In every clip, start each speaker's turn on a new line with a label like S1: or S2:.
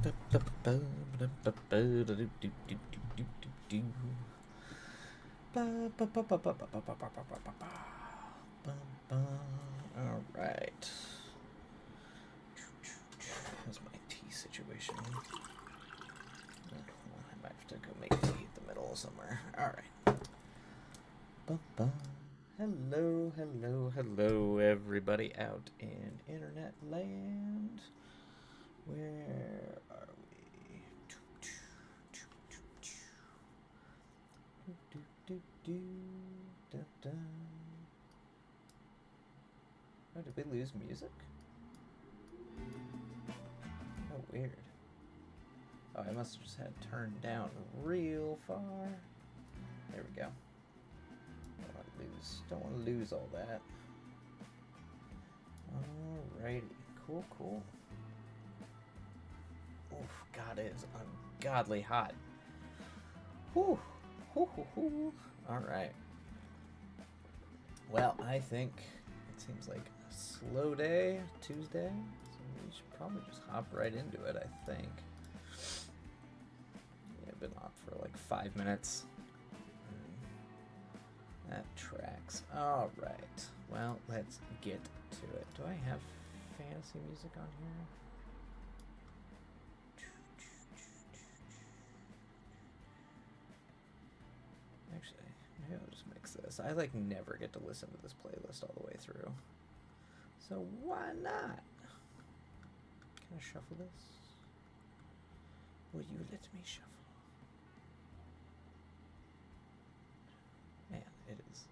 S1: All right. How's my tea situation? I might have to go make tea at the middle somewhere. All right. Hello, hello, hello, everybody out in internet land. Where are we? Oh, did we lose music? Oh, weird. Oh, I must have just had it turned down real far. There we go. Don't want to lose all that. Alrighty. Cool, cool. Oof, God, it is ungodly hot. Whew. Whew, whew, whew. Alright. Well, I think it seems like a slow day, Tuesday. So we should probably just hop right into it, I think. Yeah, I've been on for like 5 minutes. That tracks. Alright. Well, let's get to it. Do I have fantasy music on here? Actually, maybe I'll just mix this. I like never get to listen to this playlist all the way through. So why not? Can I shuffle this? Will you let me shuffle? Man, it is,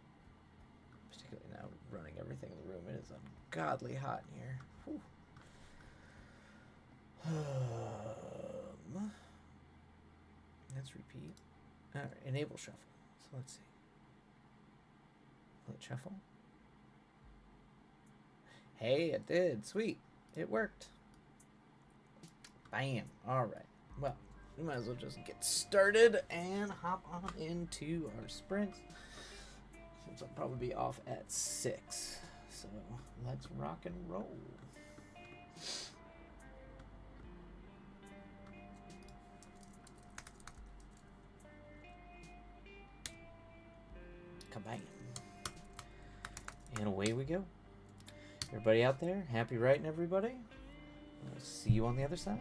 S1: particularly now running everything in the room, it is ungodly hot in here. Whew. Let's repeat. Alright, enable shuffle. So let's see. Will it shuffle? Hey, it did. Sweet. It worked. Bam. Alright. Well, we might as well just get started and hop on into our sprints. Since I'll probably be off at 6. So let's rock and roll. Kabam. And away we go. Everybody out there, happy writing, everybody. We'll see you on the other side.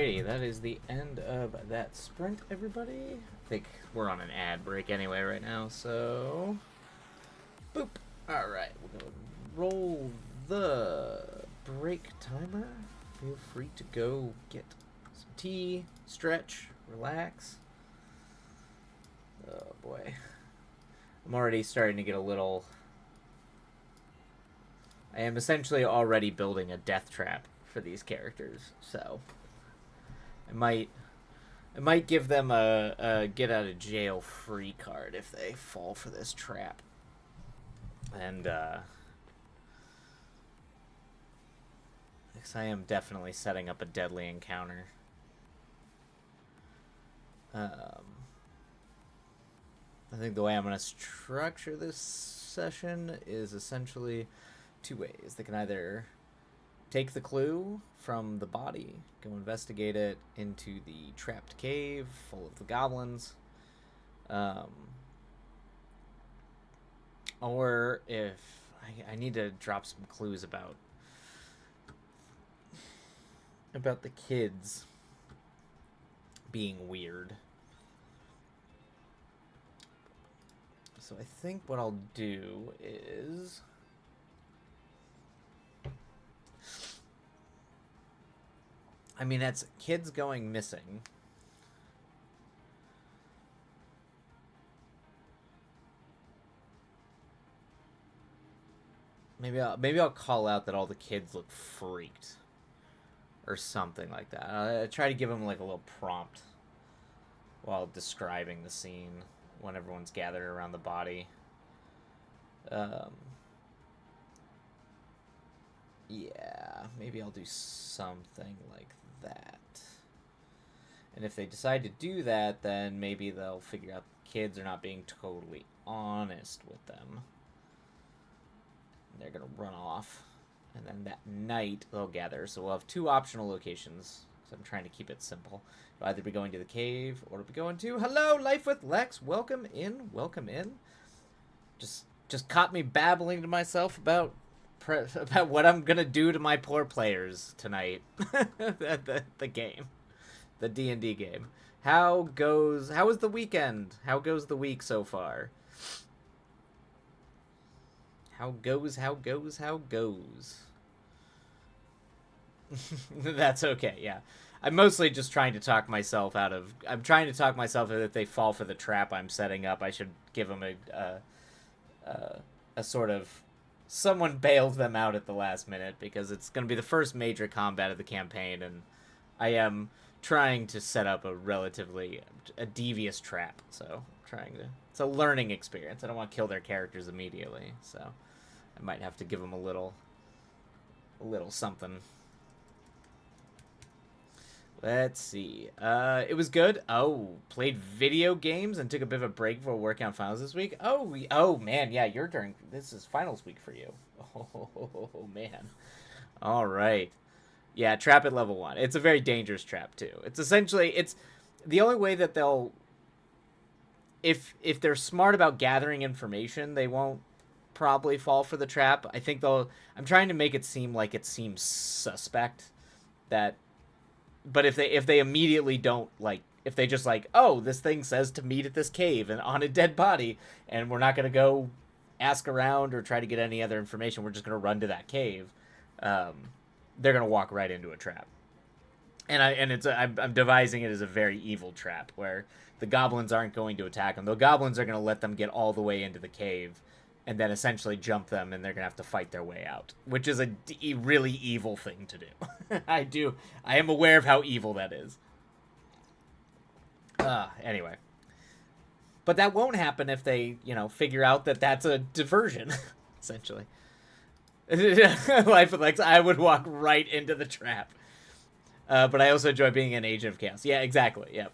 S1: Alrighty, that is the end of that sprint, everybody. I think we're on an ad break anyway right now, so... Boop! Alright, we're going to roll the break timer. Feel free to go get some tea, stretch, relax. Oh boy. I'm already starting to get a little... I am essentially already building a death trap for these characters, so... I might give them a get out of jail free card if they fall for this trap. And because I am definitely setting up a deadly encounter. I think the way I'm going to structure this session is essentially two ways. They can either take the clue from the body, go investigate it into the trapped cave full of the goblins. Or if I need to drop some clues about the kids being weird. So I think what I'll do is... I mean, that's kids going missing. Maybe I'll call out that all the kids look freaked, or something like that. I try to give them like a little prompt while describing the scene when everyone's gathered around the body. Yeah, maybe I'll do something like that. And if they decide to do that, then maybe they'll figure out the kids are not being totally honest with them. They're going to run off. And then that night, they'll gather. So we'll have two optional locations. So I'm trying to keep it simple. You'll either be going to the cave, or be going to... Hello, Life with Lex! Welcome in. Welcome in. Just caught me babbling to myself about what I'm going to do to my poor players tonight. the game. The D&D game. How was the weekend? How goes the week so far? How goes? That's okay, yeah. I'm mostly just trying to talk myself out of... I'm trying to talk myself that if they fall for the trap I'm setting up, I should give them a sort of... Someone bailed them out at the last minute, because it's going to be the first major combat of the campaign, and I am trying to set up a devious trap, so it's a learning experience. I don't want to kill their characters immediately, so I might have to give them a little something. Let's see. It was good. Oh, played video games and took a bit of a break before working on finals this week. Oh man, yeah, this is finals week for you. Oh man. All right. Yeah, trap at level 1. It's a very dangerous trap too. It's the only way that they'll, if they're smart about gathering information, they won't probably fall for the trap. I think I'm trying to make it seem like it seems suspect that, but if they immediately don't, like, if they just like, oh, this thing says to meet at this cave and on a dead body, and we're not going to go ask around or try to get any other information, we're just going to run to that cave, they're going to walk right into a trap. And I'm devising it as a very evil trap where the goblins aren't going to attack them. The goblins are going to let them get all the way into the cave and then essentially jump them, and they're going to have to fight their way out, which is a really evil thing to do. I am aware of how evil that is. Anyway. But that won't happen if they, figure out that that's a diversion, essentially. Life with Lex, I would walk right into the trap. But I also enjoy being an agent of chaos. Yeah, exactly. Yep.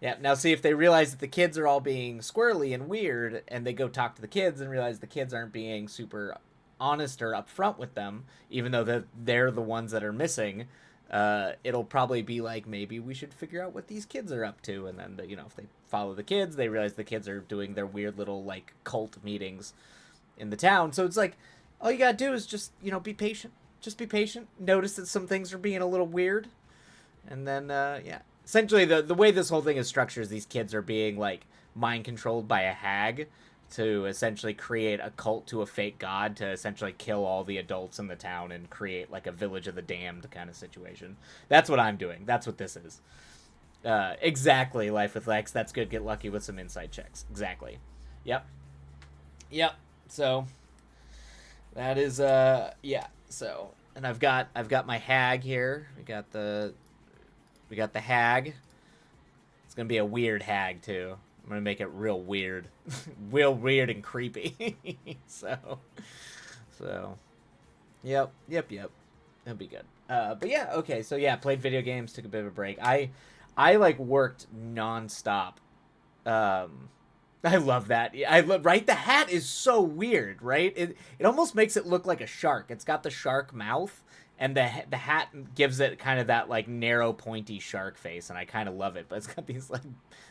S1: Yeah. Now, see, if they realize that the kids are all being squirrely and weird, and they go talk to the kids and realize the kids aren't being super honest or upfront with them, even though they're the ones that are missing, it'll probably be like, maybe we should figure out what these kids are up to. And then, if they follow the kids, they realize the kids are doing their weird little, like, cult meetings in the town. So it's like, all you gotta do is just, be patient. Just be patient. Notice that some things are being a little weird. And then yeah, essentially the way this whole thing is structured is these kids are being like mind controlled by a hag to essentially create a cult to a fake god to essentially kill all the adults in the town and create like a village of the damned kind of situation. That's what I'm doing. That's what this is. Exactly, Life with Lex. That's good. Get lucky with some insight checks. Exactly. Yep. Yep. So that is yeah. So and I've got my hag here. We got the hag. It's gonna be a weird hag too. I'm gonna make it real weird, real weird and creepy. so, yep. It'll be good. But yeah, okay. So yeah, played video games, took a bit of a break. I like worked nonstop. I love that. Right. The hat is so weird, right? It almost makes it look like a shark. It's got the shark mouth, and the hat gives it kind of that like narrow, pointy shark face, and I kind of love it. But it's got these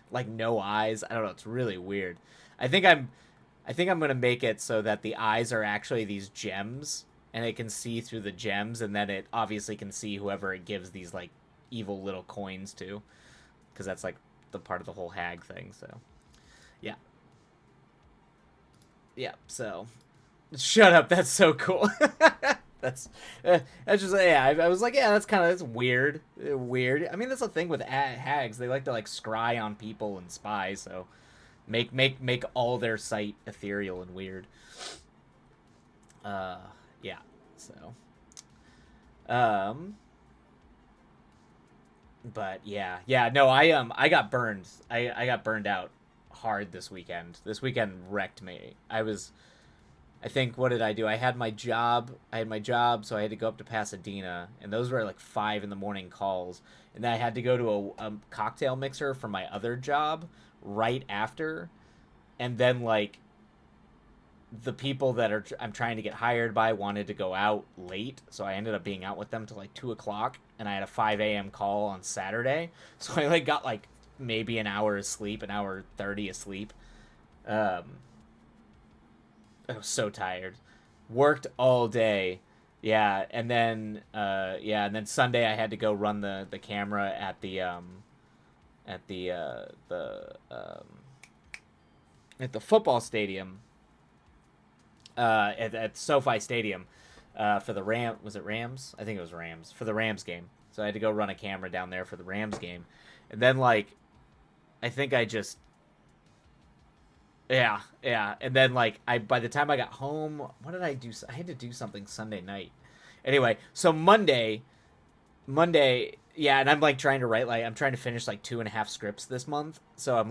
S1: like no eyes. I don't know. It's really weird. I think I'm gonna make it so that the eyes are actually these gems, and it can see through the gems, and then it obviously can see whoever it gives these like evil little coins to, because that's like the part of the whole hag thing. So yeah. Yeah, so shut up. That's so cool. that's just yeah. I was like, yeah, that's weird. Weird. I mean, that's the thing with hags. They like to like scry on people and spy. So make all their sight ethereal and weird. Yeah. So. But yeah. No, I got burned. I got burned out hard this weekend. This weekend wrecked me. I think, what did I do? I had my job, so I had to go up to Pasadena, and those were like 5 a.m. calls, and then I had to go to a cocktail mixer for my other job right after, and then like the people that I'm trying to get hired by wanted to go out late, so I ended up being out with them till like 2:00, and I had a 5 a.m. call on Saturday, so I like got like maybe an hour of sleep, an hour 30 of sleep. I was so tired. Worked all day. Yeah, and then Sunday I had to go run the camera at the football stadium, at SoFi Stadium, for the was it Rams? I think it was Rams, for the Rams game. So I had to go run a camera down there for the Rams game, and then like, I think I just, yeah, and then like by the time I got home, what did I do? I had to do something Sunday night. Anyway, so Monday, yeah, and I'm like trying to write, like I'm trying to finish like 2.5 scripts this month. So I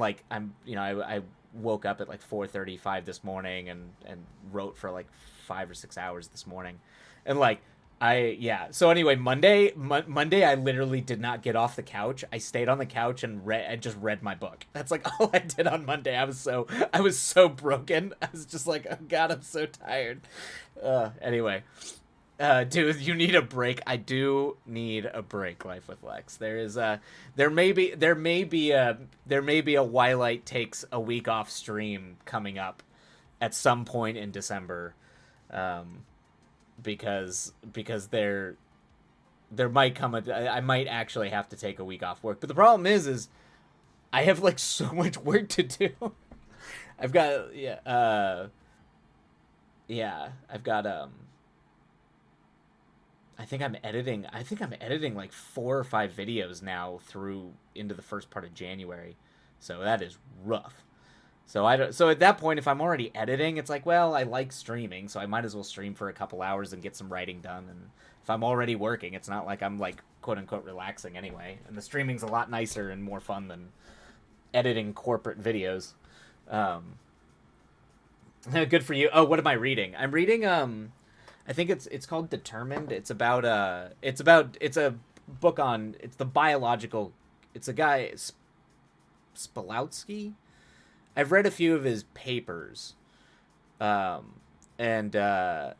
S1: woke up at like 4:35 this morning and wrote for like 5 or 6 hours this morning, and like so anyway, Monday I literally did not get off the couch. I stayed on the couch and just read my book. That's like all I did on Monday. I was so broken. I was just like, oh God, I'm so tired. Anyway, dude, you need a break. I do need a break. Life with Lex. There may be a Wildlight takes a week off stream coming up at some point in December. Because there might come I might actually have to take a week off work. But the problem is I have like so much work to do. I've got I've got I think I'm editing like 4 or 5 videos now through into the first part of January. So that is rough. So at that point, if I'm already editing, it's like, well, I like streaming, so I might as well stream for a couple hours and get some writing done. And if I'm already working, it's not like I'm like quote unquote relaxing anyway. And the streaming's a lot nicer and more fun than editing corporate videos. Good for you. Oh, what am I reading? I'm reading I think it's called Determined. It's a book on, it's the biological, it's a guy, Spalowski. I've read a few of his papers, and I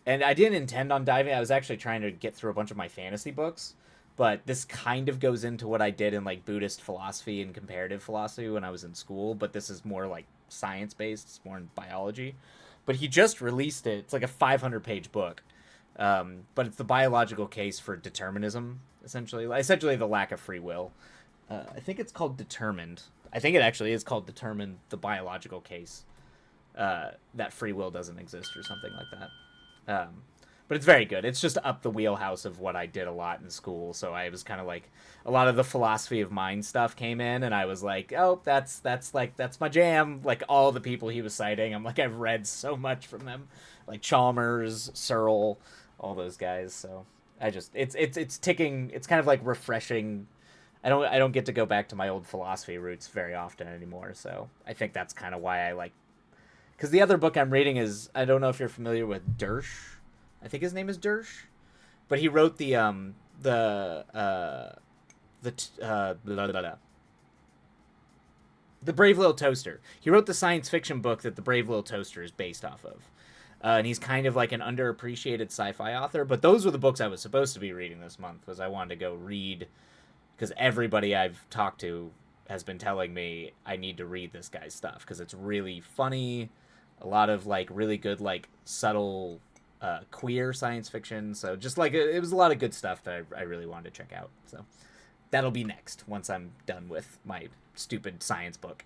S1: didn't intend on diving. I was actually trying to get through a bunch of my fantasy books, but this kind of goes into what I did in like Buddhist philosophy and comparative philosophy when I was in school, but this is more like science based. It's more in biology. But he just released it. It's like a 500-page book, But it's the biological case for determinism, essentially the lack of free will. I think it's called Determined. I think it actually is called Determined, the biological case that free will doesn't exist or something like that. But it's very good. It's just up the wheelhouse of what I did a lot in school. So I was kind of like, a lot of the philosophy of mind stuff came in, and I was like, oh, that's my jam. Like all the people he was citing, I'm like, I've read so much from them, like Chalmers, Searle, all those guys. So it's ticking. It's kind of like refreshing. I don't get to go back to my old philosophy roots very often anymore. So I think that's kind of why I like. Because the other book I'm reading is, I don't know if you're familiar with Dersh. I think his name is Dersh, but he wrote the Brave Little Toaster. He wrote the science fiction book that the Brave Little Toaster is based off of, and he's kind of like an underappreciated sci-fi author. But those were the books I was supposed to be reading this month, because I wanted to go read, because everybody I've talked to has been telling me I need to read this guy's stuff because it's really funny, a lot of like really good like subtle queer science fiction. So just like it was a lot of good stuff that I really wanted to check out. So that'll be next once I'm done with my stupid science book.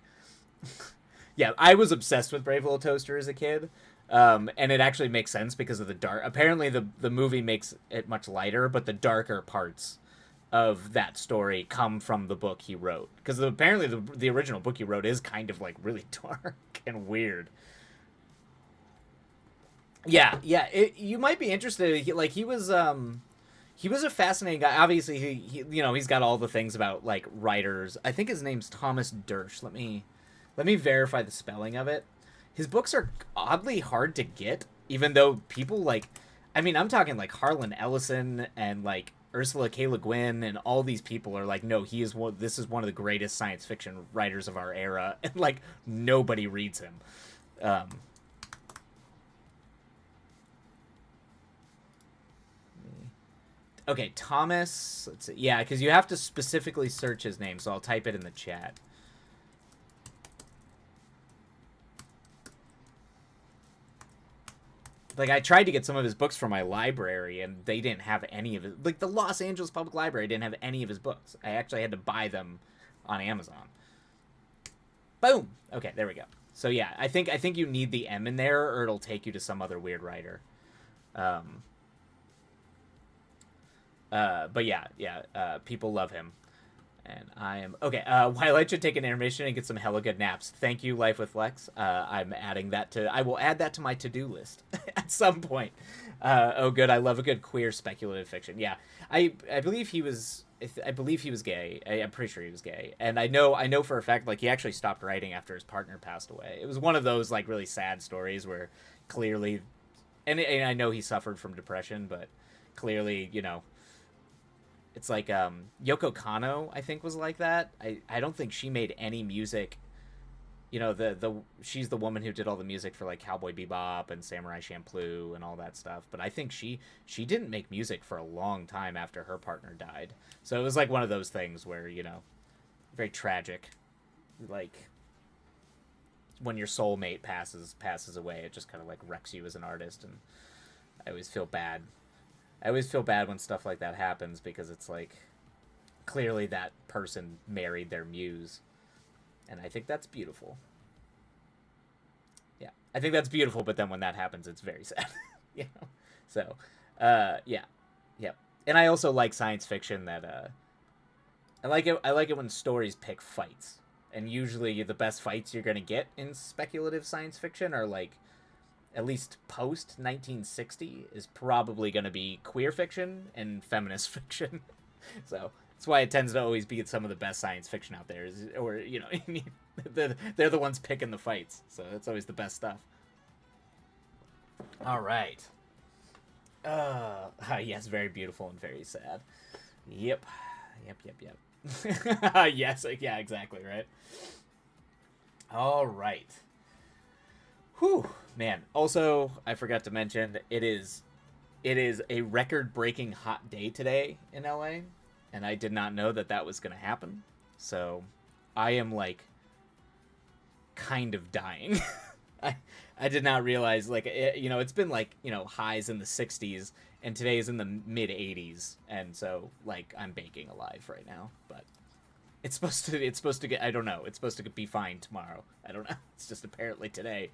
S1: Yeah, I was obsessed with Brave Little Toaster as a kid. And it actually makes sense because of the dark. Apparently the movie makes it much lighter, but the darker parts of that story come from the book he wrote. Because apparently the original book he wrote is kind of like really dark and weird. Yeah, you might be interested. He was a fascinating guy. Obviously, he he's got all the things about like writers. I think his name's Thomas Dersh. Let me verify the spelling of it. His books are oddly hard to get, even though people like, I mean, I'm talking like Harlan Ellison and like Ursula K. Le Guin and all these people are like, no, this is one of the greatest science fiction writers of our era, and like nobody reads him. Okay, Thomas. Let's see. Yeah, because you have to specifically search his name, so I'll type it in the chat. Like, I tried to get some of his books from my library, and they didn't have any of it. Like, the Los Angeles Public Library didn't have any of his books. I actually had to buy them on Amazon. Boom! Okay, there we go. So, yeah, I think you need the M in there, or it'll take you to some other weird writer. But yeah, people love him. And I am... Okay, while I should take an intermission and get some hella good naps. Thank you, Life with Lex. I'm adding that to... I will add that to my to-do list at some point. Oh, good. I love a good queer speculative fiction. Yeah, I believe he was... I believe he was gay. I'm pretty sure he was gay. And I know for a fact, like, he actually stopped writing after his partner passed away. It was one of those, like, really sad stories where clearly... And I know he suffered from depression, but clearly, it's like Yoko Kanno, I think, was like that. I don't think she made any music. She's the woman who did all the music for like Cowboy Bebop and Samurai Champloo and all that stuff. But I think she didn't make music for a long time after her partner died. So it was like one of those things where, very tragic. Like when your soulmate passes away, it just kind of like wrecks you as an artist. And I always feel bad. When stuff like that happens, because it's like clearly that person married their muse, and I think that's beautiful. Yeah, I think that's beautiful, but then when that happens, it's very sad. So yeah, and I also like science fiction that I like it when stories pick fights, and usually the best fights you're gonna get in speculative science fiction are like, at least post 1960, is probably going to be queer fiction and feminist fiction. So that's why it tends to always be some of the best science fiction out there. They're the ones picking the fights. So that's always the best stuff. All right. Yes, very beautiful and very sad. Yep. Yes, yeah, exactly, right? All right. Whew, man. Also, I forgot to mention, it is a record-breaking hot day today in LA, and I did not know that was going to happen. So, I am, like, kind of dying. I I did not realize like it's been like highs in the 60s and today is in the mid 80s, and so like I'm baking alive right now, but it's supposed to get, I don't know, it's supposed to be fine tomorrow. I don't know. It's just apparently today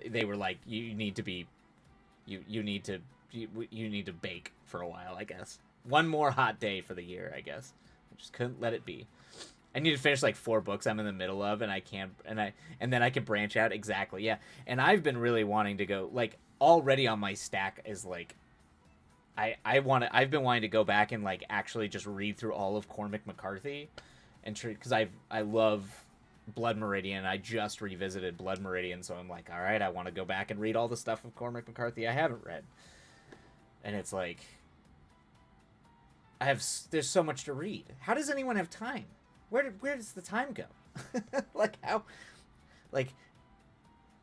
S1: they were like you need to be you need to you need to bake for a while, I guess. One more hot day for the year, I guess. I just couldn't let it be. I need to finish like 4 books I'm in the middle of, and I can't, and then I can branch out. Exactly, yeah. And I've been really wanting to go, like, already on my stack is like I've been wanting to go back and like actually just read through all of Cormac McCarthy, and because I love Blood Meridian. I just revisited Blood Meridian, so I'm like, all right, I want to go back and read all the stuff of Cormac McCarthy I haven't read. And it's like there's so much to read. How does anyone have time? Where does the time go? Like how, like,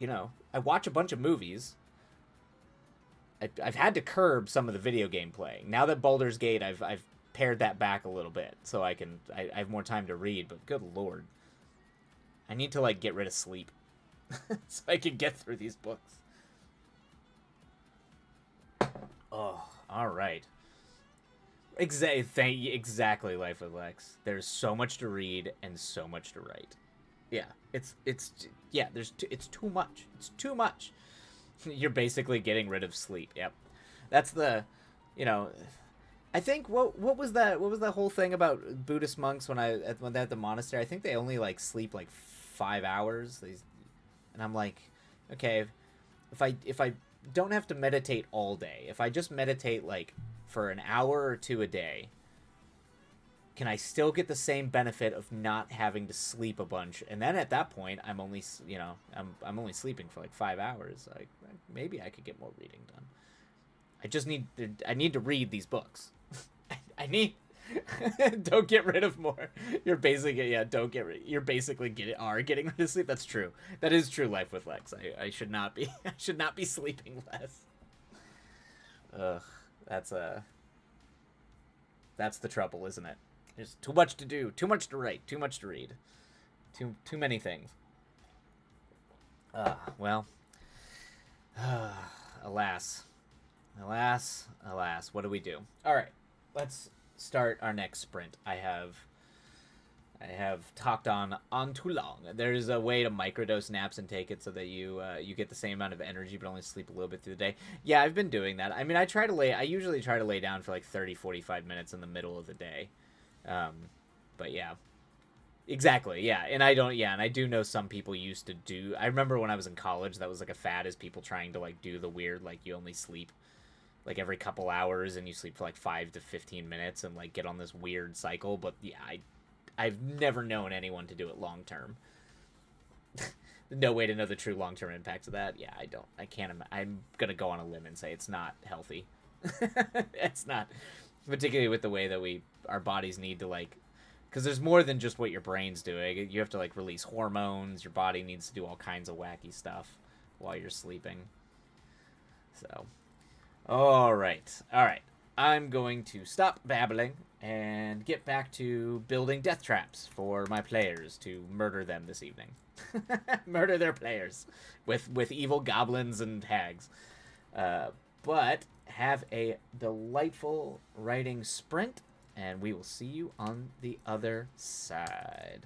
S1: I watch a bunch of movies. I've had to curb some of the video game playing. Now that Baldur's Gate, I've pared that back a little bit, so I have more time to read. But good lord, I need to like get rid of sleep so I can get through these books. Oh, all right. Exactly, Life with Lex. There's so much to read and so much to write. Yeah, it's yeah. It's too much. It's too much. You're basically getting rid of sleep. Yep, that's the, you know, I think what was that? What was that whole thing about Buddhist monks when they're at the monastery? I think they only like sleep like 5 hours. And I'm like, okay, if I don't have to meditate all day, if I just meditate like for an hour or two a day, can I still get the same benefit of not having to sleep a bunch? And then at that point, I'm only I'm only sleeping for like 5 hours. Like maybe I could get more reading done. I need to read these books. I need. Don't get rid of more. You're basically Don't get rid. You're basically getting rid of sleep. That's true. That is true. Life with Lex. I should not be. I should not be sleeping less. Ugh. That's the trouble, isn't it? There's too much to do, too much to write, too much to read, too many things. Well, alas, alas. What do we do? All right, let's start our next sprint. I have talked on too long. There's a way to microdose naps and take it so that you get the same amount of energy but only sleep a little bit through the day. Yeah, I've been doing that. I mean, I usually try to lay down for like 30-45 minutes in the middle of the day. But yeah. Exactly, yeah. And I do know some people used to do. I remember when I was in college, that was like a fad, is people trying to like do the weird, like you only sleep like every couple hours and you sleep for like 5 to 15 minutes and like get on this weird cycle. But yeah, I've never known anyone to do it long term. No way to know the true long term impacts of that. Yeah, I can't. I'm gonna go on a limb and say it's not healthy. It's not, particularly with the way that our bodies need to like, because there's more than just what your brain's doing. You have to like release hormones. Your body needs to do all kinds of wacky stuff while you're sleeping. So, all right. I'm going to stop babbling and get back to building death traps for my players to murder them this evening. Murder their players with evil goblins and hags. But have a delightful writing sprint, and we will see you on the other side.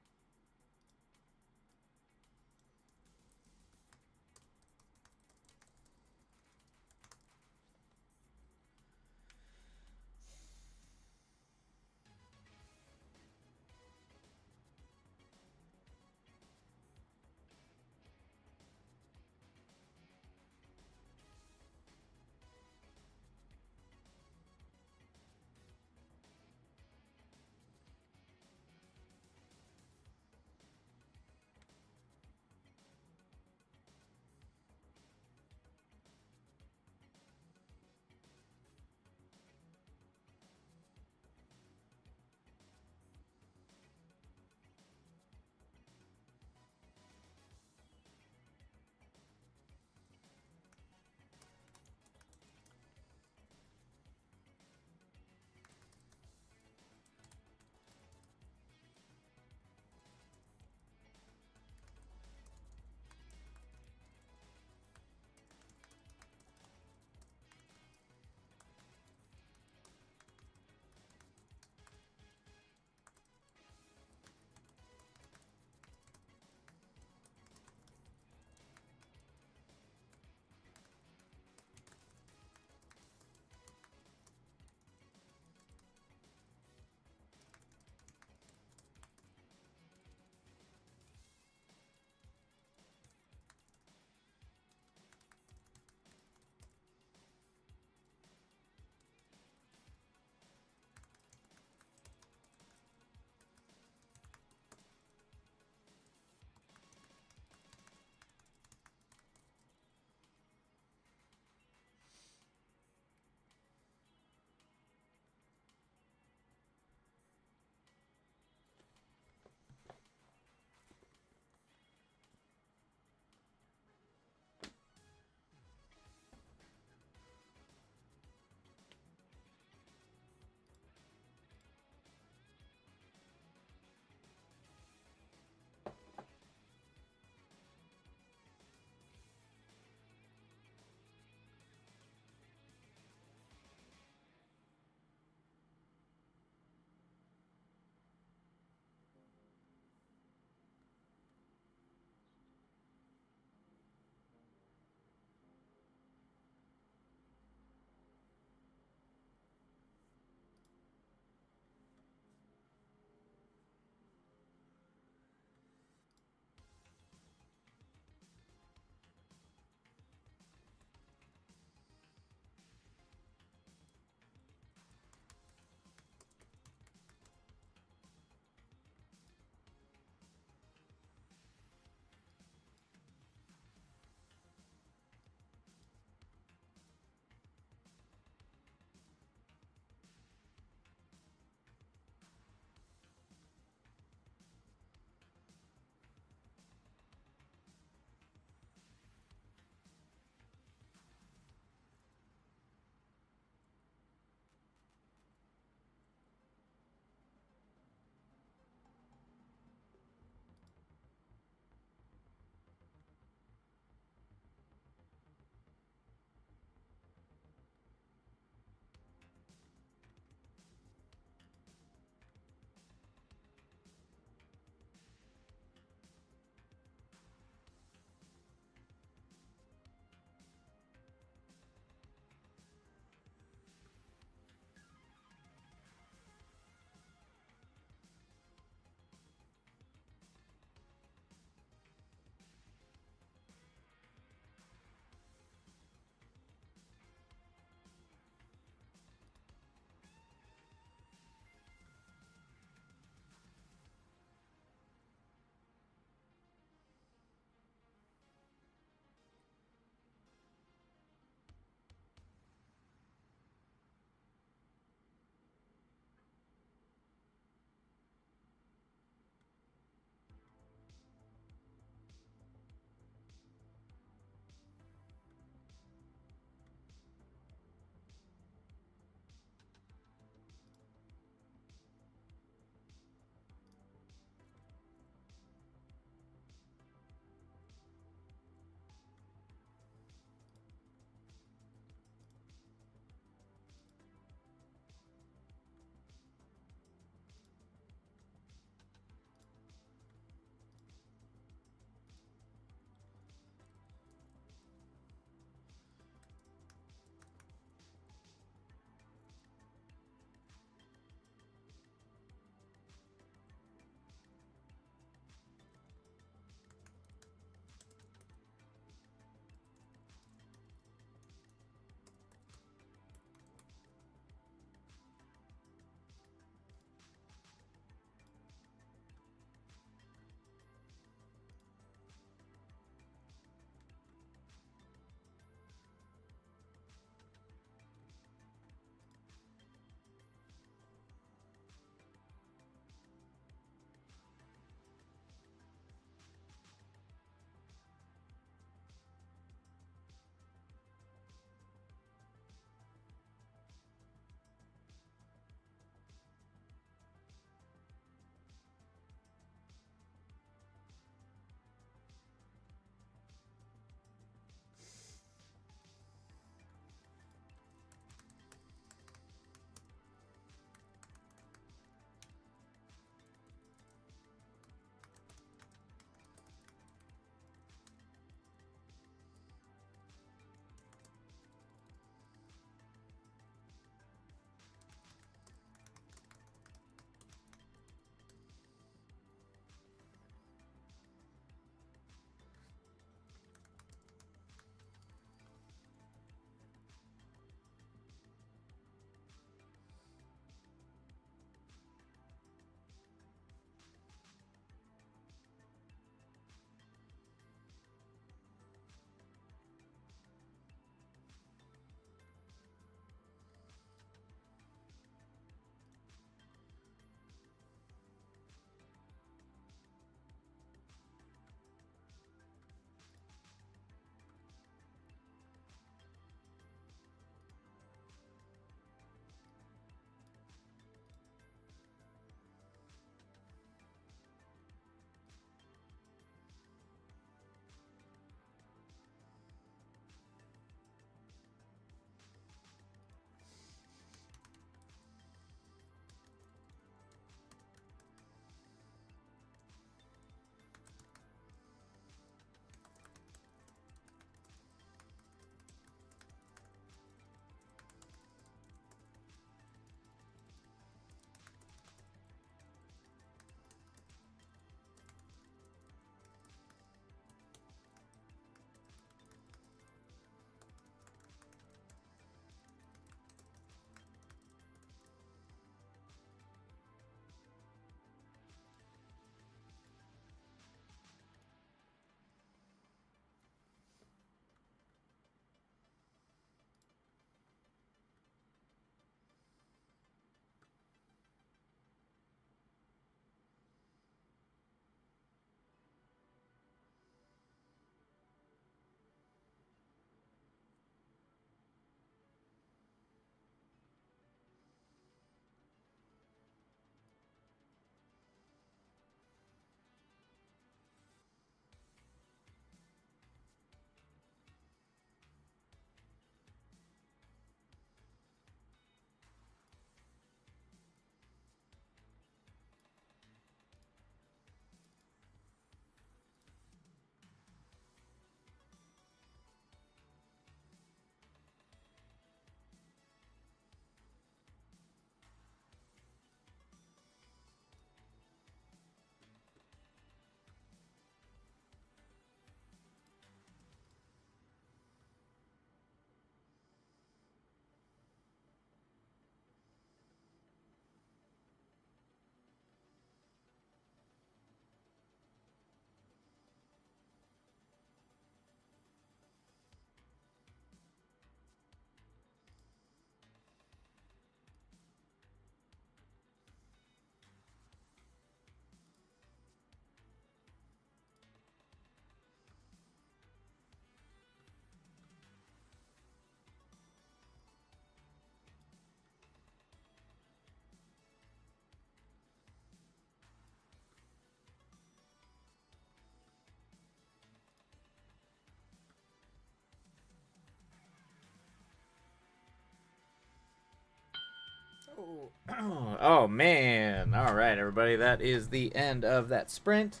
S1: Oh man. All right, everybody. That is the end of that sprint.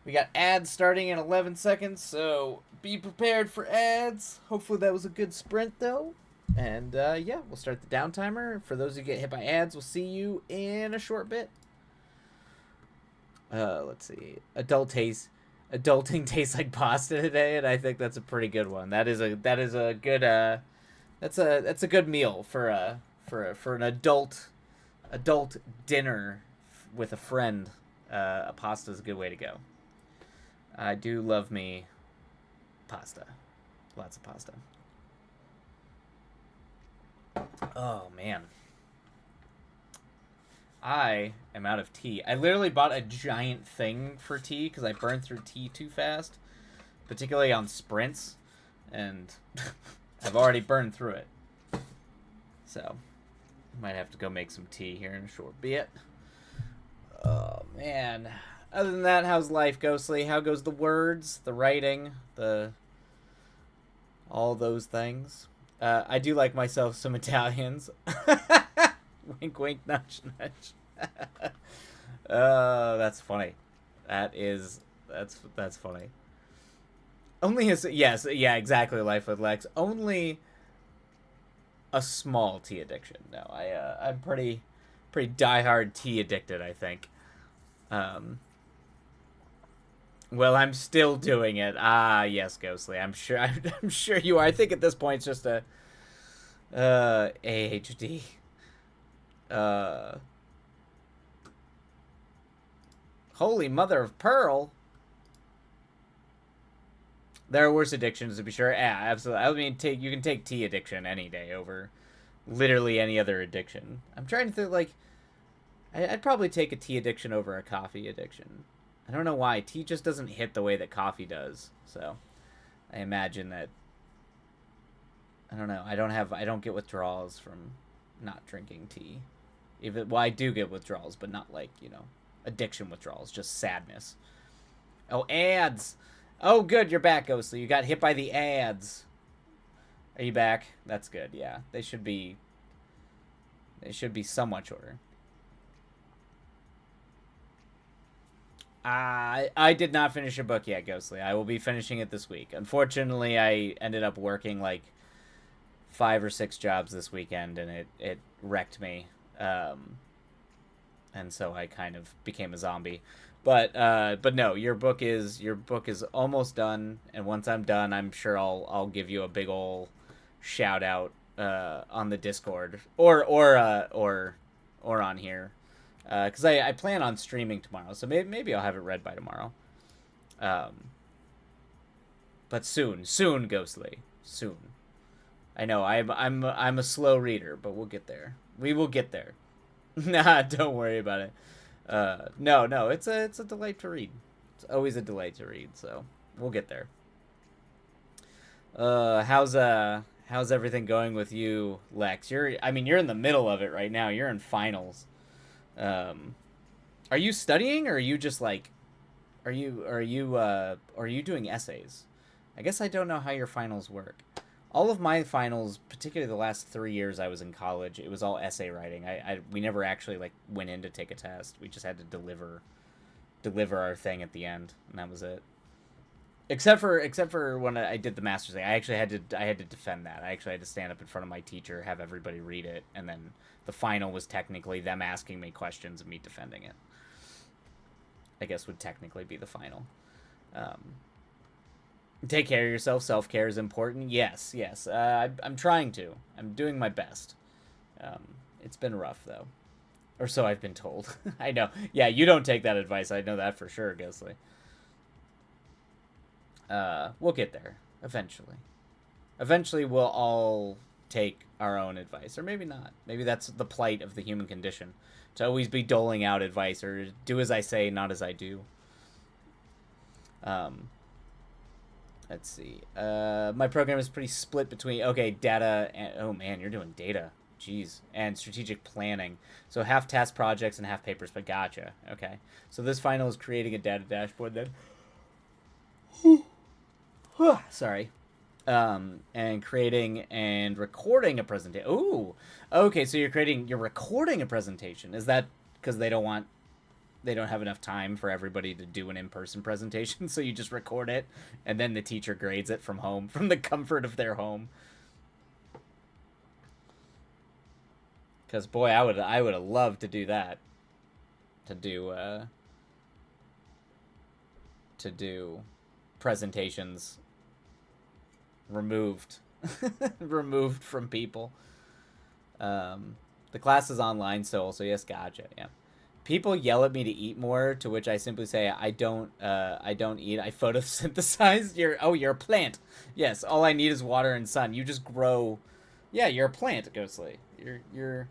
S1: We got ads starting in 11 seconds, so be prepared for ads. Hopefully that was a good sprint, though. And yeah, we'll start the down timer. For those who get hit by ads, we'll see you in a short bit. Let's see. Adulting tastes like pasta today, and I think that's a pretty good one. That is a good that's a good meal for an adult dinner with a friend. A pasta is a good way to go. I do love me pasta. Lots of pasta. Oh, man. I am out of tea. I literally bought a giant thing for tea because I burned through tea too fast, particularly on sprints, and I've already burned through it. So, might have to go make some tea here in a short bit. Oh, man. Other than that, how's life, Ghostly? How goes the words, the writing, all those things? I do like myself some Italians. Wink, wink, nudge, nudge. That's funny. That's funny. Only yeah, exactly. Life with Lex. Only a small tea addiction. No, I'm pretty diehard tea addicted, I think. Well, I'm still doing it. Ah, yes, Ghostly. I'm sure you are. I think at this point it's just a AHD. Holy mother of pearl. There are worse addictions, to be sure. Yeah, absolutely. I mean, you can take tea addiction any day over literally any other addiction. I'm trying to think, like, I'd probably take a tea addiction over a coffee addiction. I don't know why. Tea just doesn't hit the way that coffee does. So, I imagine that, I don't know. I don't get withdrawals from not drinking tea. Well, I do get withdrawals, but not like, addiction withdrawals, just sadness. Oh, ads. Oh, good, you're back, Ghostly. You got hit by the ads. Are you back? That's good, yeah. They should be somewhat shorter. I did not finish a book yet, Ghostly. I will be finishing it this week. Unfortunately, I ended up working like 5 or 6 jobs this weekend, and it wrecked me. And so I kind of became a zombie. But no, your book is almost done, and once I'm done, I'm sure I'll give you a big ol' shout out on the Discord or on here. Because I plan on streaming tomorrow, so maybe I'll have it read by tomorrow. But soon, Ghostly, soon. I know I'm a slow reader, but we'll get there. We will get there. Nah, don't worry about it. No, it's a delight to read. It's always a delight to read, so we'll get there. How's everything going with you, Lex? You're in the middle of it right now. You're in finals. Are you studying, or are you just like, are you doing essays? I guess I don't know how your finals work. All of my finals, particularly the last 3 years I was in college, it was all essay writing. We never actually like went in to take a test. We just had to deliver our thing at the end, and that was it. Except for when I did the master's thing, I actually had to defend that. I actually had to stand up in front of my teacher, have everybody read it, and then the final was technically them asking me questions and me defending it. I guess would technically be the final. Take care of yourself. Self-care is important. Yes. I'm trying to. I'm doing my best. It's been rough, though. Or so I've been told. I know. Yeah, you don't take that advice. I know that for sure, Ghostly. We'll get there. Eventually. Eventually, we'll all take our own advice. Or maybe not. Maybe that's the plight of the human condition. To always be doling out advice, or do as I say, not as I do. Let's see. My program is pretty split between, data and, oh man, you're doing data. Jeez. And strategic planning. So half task projects and half papers, but gotcha. Okay. So this final is creating a data dashboard then. Sorry.
S2: and creating and recording a presentation. Ooh, okay. So you're recording a presentation. Is that because they don't have enough time for everybody to do an in-person presentation? So you just record it, and then the teacher grades it from home, from the comfort of their home. Because boy, I would have loved to do that. To do presentations removed removed from people. The class is online, so yes, gotcha. Yeah. People yell at me to eat more, to which I simply say I don't eat. I photosynthesize. You're a plant. Yes, all I need is water and sun. You just grow. Yeah, you're a plant, Ghostly. You're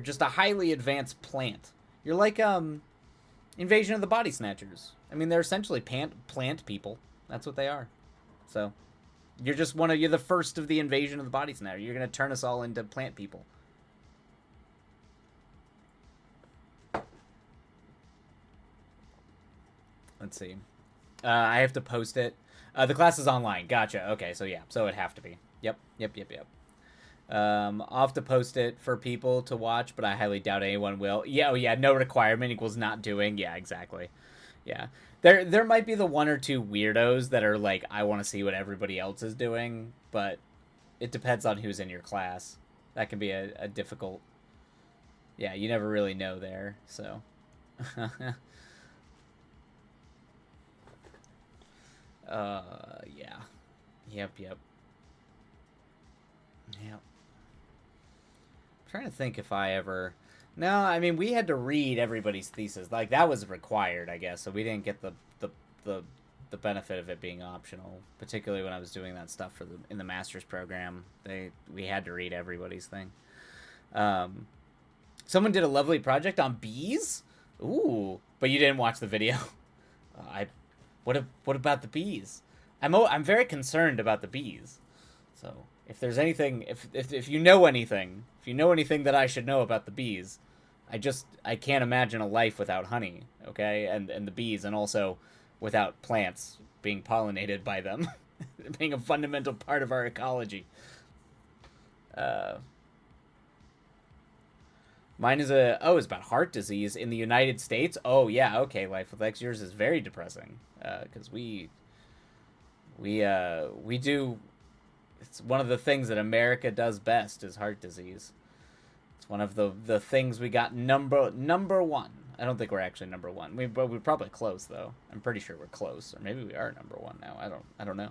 S2: just a highly advanced plant. You're like Invasion of the Body Snatchers. I mean, they're essentially plant people. That's what they are. So, you're the first of the Invasion of the Body Snatchers. You're gonna turn us all into plant people. Let's see. I have to post it. The class is online. Gotcha. Okay, so yeah, so it'd have to be. Yep. I'll have to post it for people to watch, but I highly doubt anyone will. Yeah, oh yeah, no requirement equals not doing. Yeah, exactly. Yeah. There might be the one or two weirdos that are like, I want to see what everybody else is doing, but it depends on who's in your class. That can be a difficult. Yeah, you never really know there, so. Yeah. Yep. Yep. I'm trying to think if I ever. No, I mean we had to read everybody's thesis. Like that was required, I guess. So we didn't get the the benefit of it being optional. Particularly when I was doing that stuff in the master's program, we had to read everybody's thing. Um, Someone did a lovely project on bees. Ooh, but you didn't watch the video. I what about the bees? I'm very concerned about the bees. So if there's anything, if you know anything, that I should know about the bees, I can't imagine a life without honey. Okay, and the bees, and also without plants being pollinated by them, being a fundamental part of our ecology. Uh, Mine is it's about heart disease in the United States. Oh yeah, okay. Life with X, yours is very depressing. Because we do. It's one of the things that America does best is heart disease. It's one of the things we got number one. I don't think we're actually number one. We're probably close though. I'm pretty sure we're close, or maybe we are number one now. I don't know,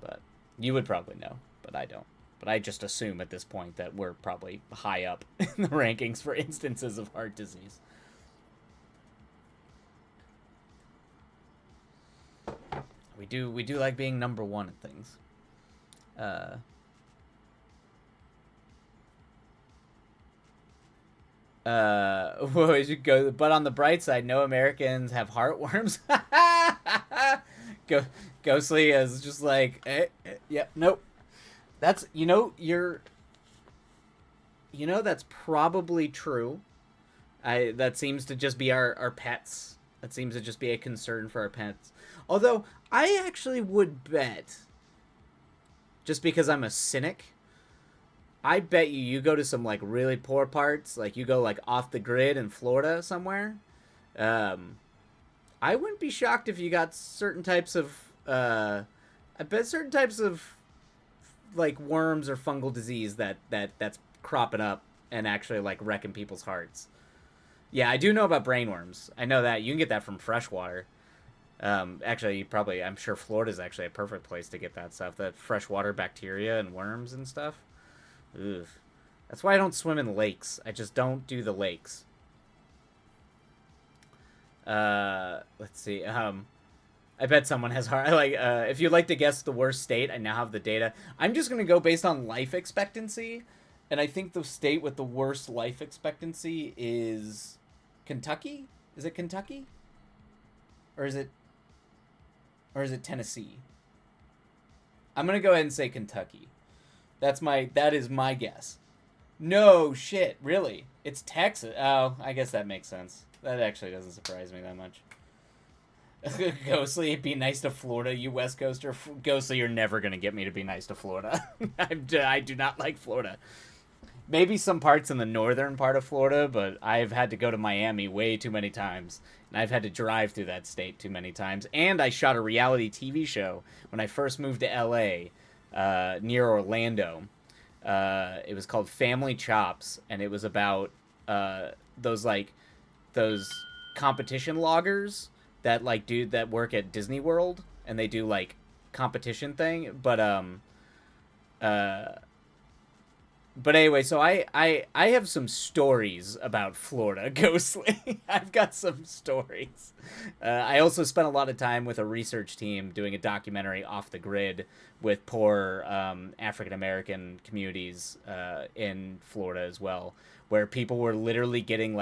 S2: but you would probably know, but I don't. But I just assume at this point that we're probably high up in the rankings for instances of heart disease. We do like being number one at things. Well, you go, but on the bright side, no Americans have heartworms. Ghostly is just like, yeah, nope. That's that's probably true. That seems to just be our pets. That seems to just be a concern for our pets. Although I actually would bet, just because I'm a cynic, I bet you go to some like really poor parts, like you go like off the grid in Florida somewhere. I wouldn't be shocked if you got certain types of I bet certain types of like worms or fungal disease that's cropping up and actually like wrecking people's hearts. Yeah, I do know about brainworms. I know that you can get that from fresh water. Actually, I'm sure Florida's actually a perfect place to get that stuff. That freshwater bacteria and worms and stuff. Ugh. That's why I don't swim in lakes. I just don't do the lakes. Let's see. I bet someone has hard. If you'd like to guess the worst state, I now have the data. I'm just gonna go based on life expectancy, and I think the state with the worst life expectancy is Kentucky. Is it Kentucky? Or is it Tennessee? I'm gonna go ahead and say Kentucky. That is my guess. No shit, really? It's Texas. Oh, I guess that makes sense. That actually doesn't surprise me that much. Ghostly, be nice to Florida, you West Coaster. Ghostly, you're never gonna get me to be nice to Florida. I do not like Florida. Maybe some parts in the northern part of Florida, but I've had to go to Miami way too many times. And I've had to drive through that state too many times. And I shot a reality TV show when I first moved to LA, near Orlando. It was called Family Chops, and it was about those those competition loggers that that work at Disney World, and they do like competition thing. Uh, but anyway, so I have some stories about Florida, Ghostly. I've got some stories. I also spent a lot of time with a research team doing a documentary off the grid with poor African American communities in Florida as well, where people were literally getting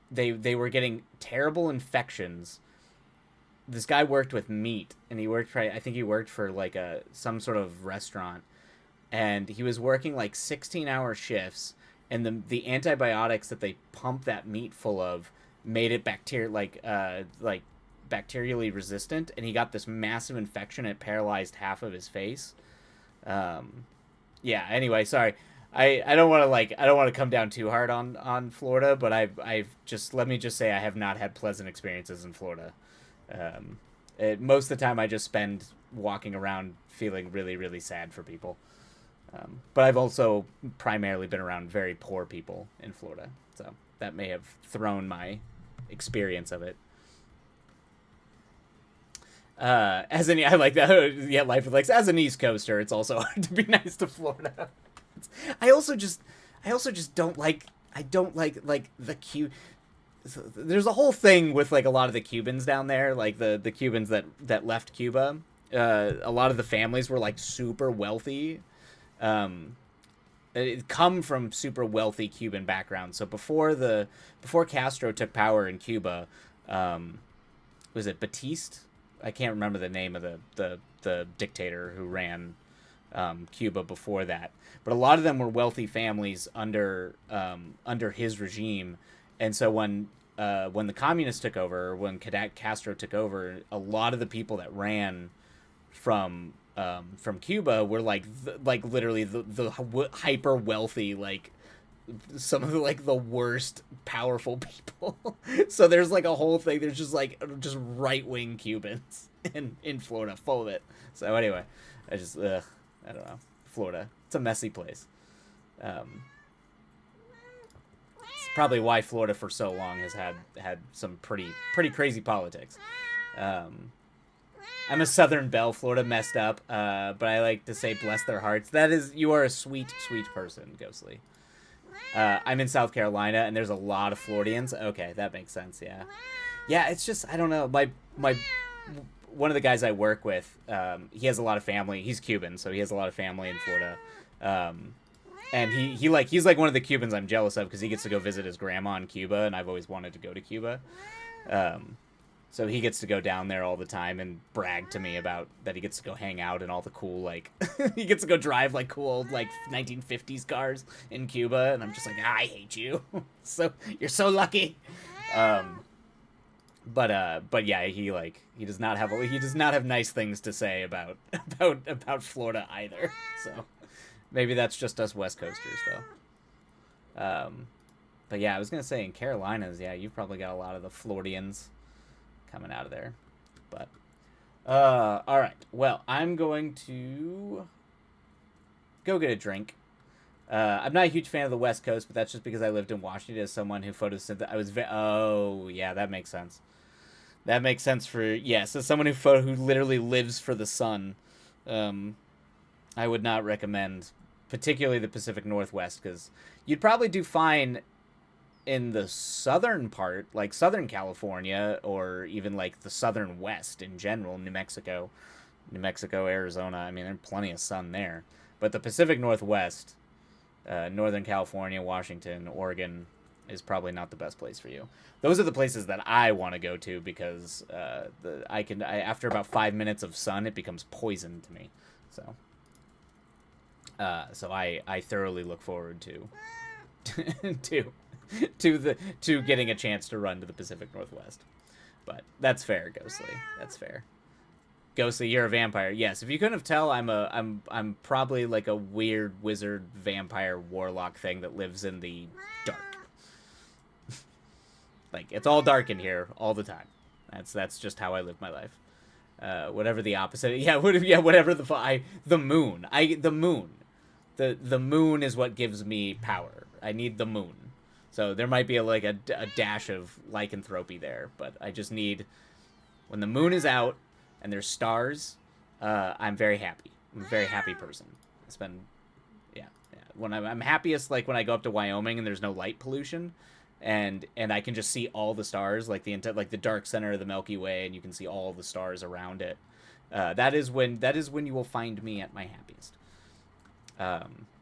S2: they were getting terrible infections. This guy worked with meat, and I think he worked for some sort of restaurant, and he was working 16-hour shifts, and the antibiotics that they pumped that meat full of made it bacterially resistant, and he got this massive infection. It paralyzed half of his face. Yeah. Anyway, sorry. I don't want to come down too hard on Florida, but I've just let me just say I have not had pleasant experiences in Florida. Most of the time I just spend walking around feeling really, really sad for people. But I've also primarily been around very poor people in Florida, so that may have thrown my experience of it. I like that. Yeah, life with Lex. As an East Coaster, it's also hard to be nice to Florida. I also just don't like. I don't like the Q. There's a whole thing with a lot of the Cubans down there, the Cubans that left Cuba. A lot of the families were super wealthy. It come from super wealthy Cuban backgrounds. So before Castro took power in Cuba, was it Batiste? I can't remember the name of the dictator who ran Cuba before that, but a lot of them were wealthy families under his regime. And so when the communists took over, when Castro took over, a lot of the people that ran from Cuba were literally the hyper wealthy, some of the worst powerful people. So there's a whole thing. There's just right wing Cubans in Florida, full of it. So anyway, I don't know. Florida, it's a messy place. It's probably why Florida for so long has had some pretty crazy politics. I'm a Southern belle. Florida messed up, but I like to say bless their hearts. You are a sweet, sweet person, Ghostly. I'm in South Carolina, and there's a lot of Floridians. Okay, that makes sense. Yeah, yeah. It's just I don't know. My one of the guys I work with, he has a lot of family. He's Cuban, so he has a lot of family in Florida. And he's one of the Cubans I'm jealous of because he gets to go visit his grandma in Cuba, and I've always wanted to go to Cuba. So he gets to go down there all the time and brag to me about that he gets to go hang out in all the cool he gets to go drive cool old 1950s cars in Cuba, and I'm just I hate you. So you're so lucky. But yeah, he does not have nice things to say about Florida either. So maybe that's just us West Coasters though. But yeah, I was gonna say in Carolinas, yeah, you've probably got a lot of the Floridians coming out of there. But all right, well, I'm going to go get a drink. I'm not a huge fan of the West Coast, but that's just because I lived in Washington as someone who photosynthesized. Oh yeah, that makes sense. That makes sense for yes, as someone who literally lives for the sun. I would not recommend, particularly the Pacific Northwest, because you'd probably do fine in the southern part, like Southern California, or even the Southern West in general, New Mexico, Arizona. I mean, there's plenty of sun there. But the Pacific Northwest, Northern California, Washington, Oregon, is probably not the best place for you. Those are the places that I want to go to because after about 5 minutes of sun, it becomes poison to me. So I thoroughly look forward to to getting a chance to run to the Pacific Northwest. But that's fair, Ghostly. That's fair. Ghostly, you're a vampire. Yes, if you couldn't have tell, I'm probably like a weird wizard vampire warlock thing that lives in the dark. Like, it's all dark in here all the time. That's just how I live my life. Whatever the opposite. Yeah, whatever the moon. The moon. The moon is what gives me power. I need the moon. So there might be a dash of lycanthropy there, but I just need, when the moon is out and there's stars, I'm very happy. I'm a very happy person. It's been, yeah. When I'm happiest, like when I go up to Wyoming and there's no light pollution, and I can just see all the stars, like the dark center of the Milky Way, and you can see all the stars around it. That is when you will find me at my happiest.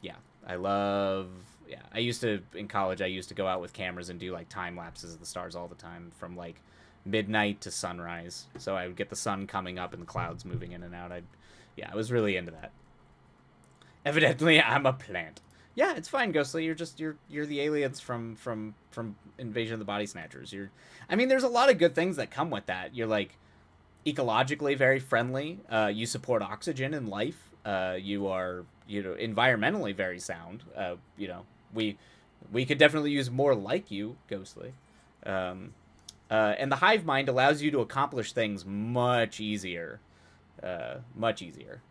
S2: Yeah, I love. Yeah, in college, I used to go out with cameras and do like time lapses of the stars all the time, from like midnight to sunrise. So I would get the sun coming up and the clouds moving in and out. I was really into that. Evidently, I'm a plant. Yeah, it's fine, Ghostly. You're the aliens from Invasion of the Body Snatchers. There's a lot of good things that come with that. You're like ecologically very friendly. You support oxygen and life. You are, environmentally very sound. We could definitely use more like you, Ghostly. And the hive mind allows you to accomplish things much easier. Much easier.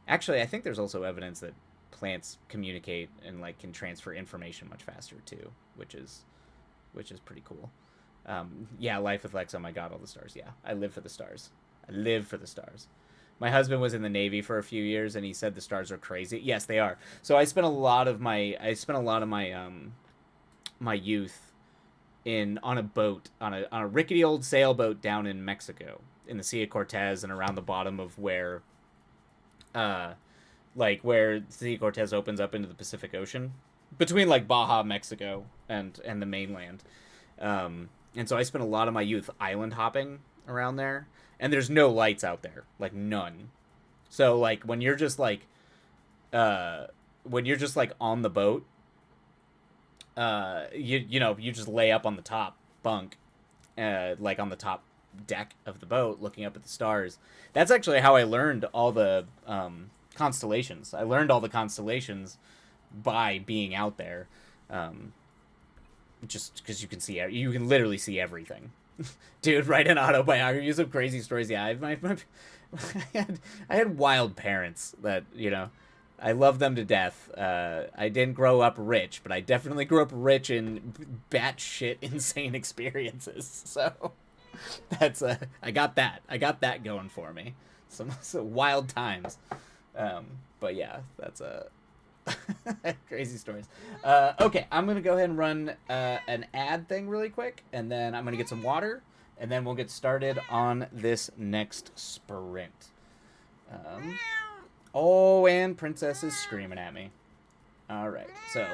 S2: Actually, I think there's also evidence that plants communicate and like can transfer information much faster too, which is pretty cool. Yeah, life with Lex. Oh my god, all the stars. Yeah, I live for the stars. My husband was in the Navy for a few years, and he said the stars are crazy. Yes, they are. So I spent a lot of my my youth on a boat, on a rickety old sailboat down in Mexico, in the Sea of Cortez, and around the bottom of where Sea of Cortez opens up into the Pacific Ocean, between like Baja, Mexico, and the mainland. And so I spent a lot of my youth island hopping around there, and there's no lights out there, like none. So like when you're just like on the boat, you just lay up on the top bunk, like on the top deck of the boat, looking up at the stars. That's actually how I learned all the constellations. I learned all the constellations by being out there. Just because you can literally see everything. Dude, write an autobiography, some crazy stories. Yeah, I had wild parents that, I love them to death. I didn't grow up rich, but I definitely grew up rich in batshit insane experiences. So that's I got that going for me. Some wild times. But yeah, that's crazy stories. Okay, I'm gonna go ahead and run an ad thing really quick, and then I'm gonna get some water, and then we'll get started on this next sprint. And Princess is screaming at me. All right, so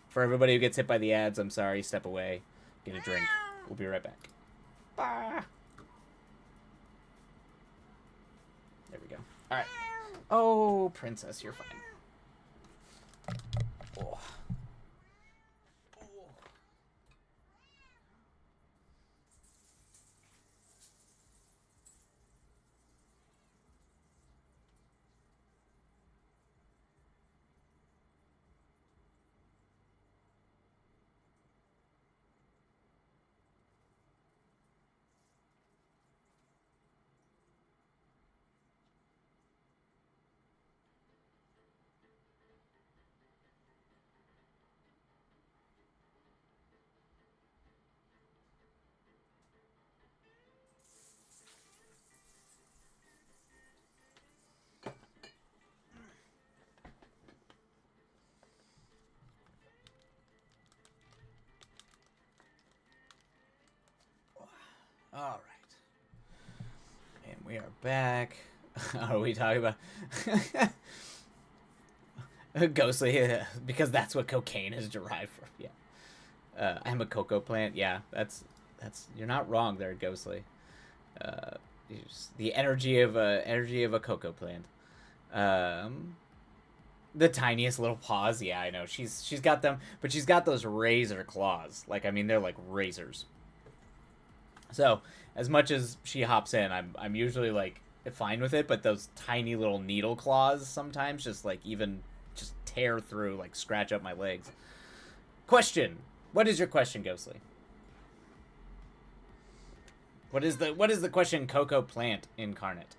S2: for everybody who gets hit by the ads, I'm sorry. Step away, get a drink. We'll be right back. Bye. There we go. All right. Oh, Princess, you're fine. Oh. All right. And we are back. Are we talking about Ghostly? Because that's what cocaine is derived from. Yeah. I'm a cocoa plant. Yeah, that's you're not wrong there, Ghostly. The energy of a cocoa plant. The tiniest little paws. Yeah, I know. She's got them, but she's got those razor claws. Like, they're like razors. So as much as she hops in, I'm usually like fine with it, but those tiny little needle claws sometimes just like even just tear through, like scratch up my legs. Question. What is your question, Ghostly? What is the question, Coco Plant Incarnate?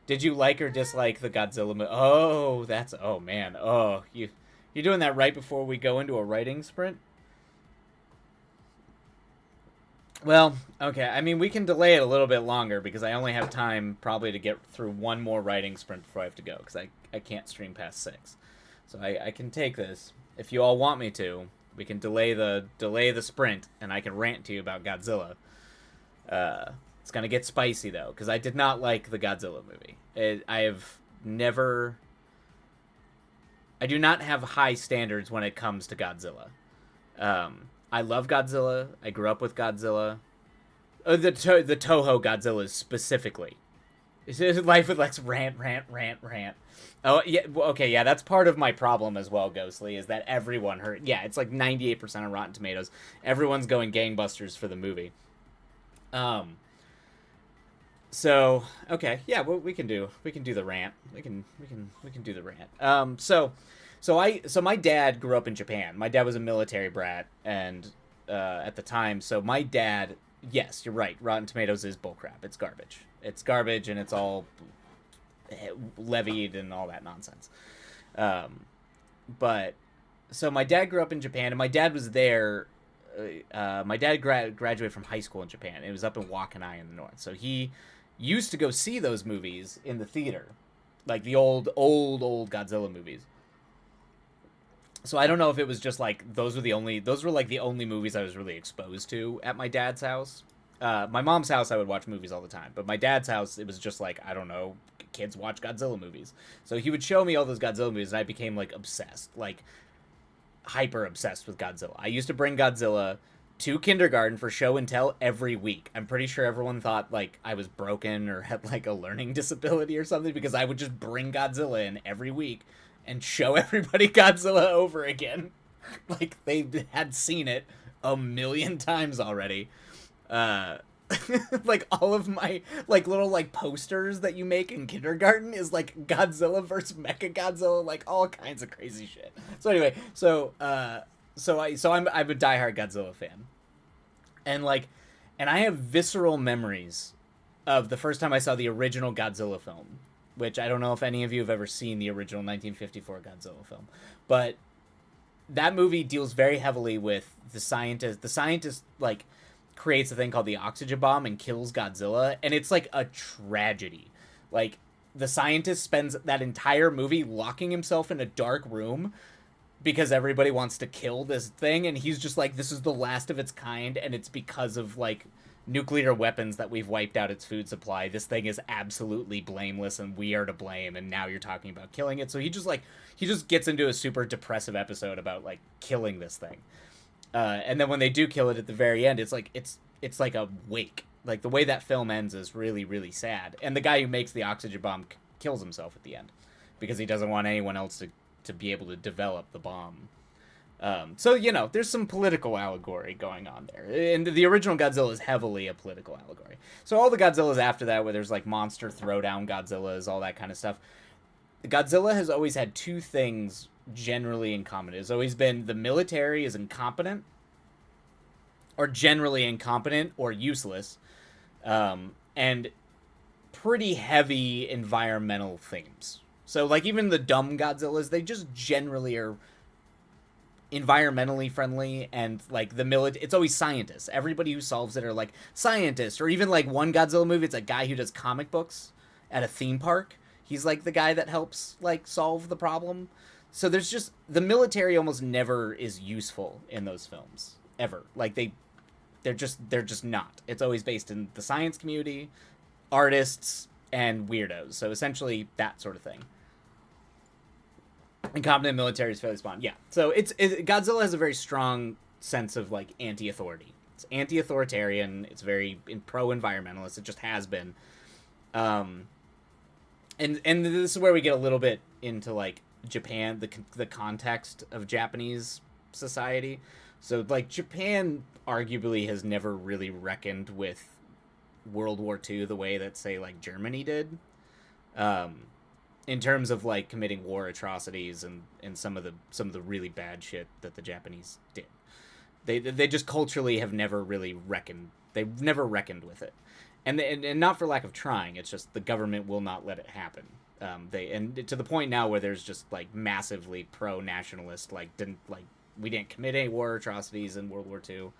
S2: Did you like or dislike the Godzilla movie? Oh, that's oh man. Oh, you're doing that right before we go into a writing sprint? Well, okay. I mean, we can delay it a little bit longer because I only have time probably to get through one more writing sprint before I have to go because I can't stream past 6. So I can take this. If you all want me to, we can delay the sprint and I can rant to you about Godzilla. It's gonna get spicy though because I did not like the Godzilla movie. I have never. I do not have high standards when it comes to Godzilla. I love Godzilla. I grew up with Godzilla. The Toho Godzillas specifically. It's Life with Lex rant. Oh yeah, okay, yeah, that's part of my problem as well, Ghostly, is that everyone heard. Yeah, it's like 98% on Rotten Tomatoes. Everyone's going gangbusters for the movie. Um. So okay, yeah, well, we can do the rant. We can do the rant. So my dad grew up in Japan. My dad was a military brat, and at the time, so my dad, yes, you're right. Rotten Tomatoes is bullcrap. It's garbage. It's garbage, and it's all levied and all that nonsense. Um, but so my dad grew up in Japan, and my dad was there. My dad graduated from high school in Japan. It was up in Wakkanai in the north. So he used to go see those movies in the theater, like the old Godzilla movies. So I don't know if it was just like those were like the only movies I was really exposed to at my dad's house. My mom's house I would watch movies all the time, but my dad's house it was just like I don't know, kids watch Godzilla movies. So he would show me all those Godzilla movies, and I became like obsessed, like hyper obsessed with Godzilla. I used to bring Godzilla to kindergarten for show and tell every week. I'm pretty sure everyone thought like I was broken or had like a learning disability or something because I would just bring Godzilla in every week and show everybody Godzilla over again. Like they had seen it a million times already. Uh like all of my like little like posters that you make in kindergarten is like Godzilla versus Mecha Godzilla, like all kinds of crazy shit. So anyway, I'm a diehard Godzilla fan, and like, and I have visceral memories of the first time I saw the original Godzilla film, which I don't know if any of you have ever seen the original 1954 Godzilla film, but that movie deals very heavily with the scientist. The scientist like creates a thing called the oxygen bomb and kills Godzilla, and it's like a tragedy. Like the scientist spends that entire movie locking himself in a dark room because everybody wants to kill this thing, and he's just like, this is the last of its kind, and it's because of like nuclear weapons that we've wiped out its food supply. This thing is absolutely blameless and we are to blame, and now you're talking about killing it. So he just gets into a super depressive episode about like killing this thing. And then when they do kill it at the very end, it's like a wake. Like the way that film ends is really really sad. And the guy who makes the oxygen bomb kills himself at the end because he doesn't want anyone else to be able to develop the bomb. So there's some political allegory going on there, and the original Godzilla is heavily a political allegory. So all the Godzillas after that, where there's like monster throwdown Godzillas, all that kind of stuff, Godzilla has always had two things generally in common. It's always been the military is incompetent, or generally incompetent or useless, and pretty heavy environmental themes. So like even the dumb Godzillas, they just generally are environmentally friendly, and like the military, it's always scientists. Everybody who solves it are like scientists, or even like one Godzilla movie, it's a guy who does comic books at a theme park. He's like the guy that helps like solve the problem. So there's just the military almost never is useful in those films ever. Like they're just not. It's always based in the science community, artists, and weirdos. So essentially that sort of thing. Incompetent military is fairly spawned. Yeah. So Godzilla has a very strong sense of like anti-authority. It's anti-authoritarian. It's very pro-environmentalist. It just has been. And this is where we get a little bit into like Japan, the context of Japanese society. So like Japan arguably has never really reckoned with World War II the way that say like Germany did. In terms of like committing war atrocities and some of the really bad shit that the Japanese did. They just culturally have never really reckoned. They've never reckoned with it, and not for lack of trying. It's just the government will not let it happen. And to the point now where there's just like massively pro nationalist we didn't commit any war atrocities in World War II.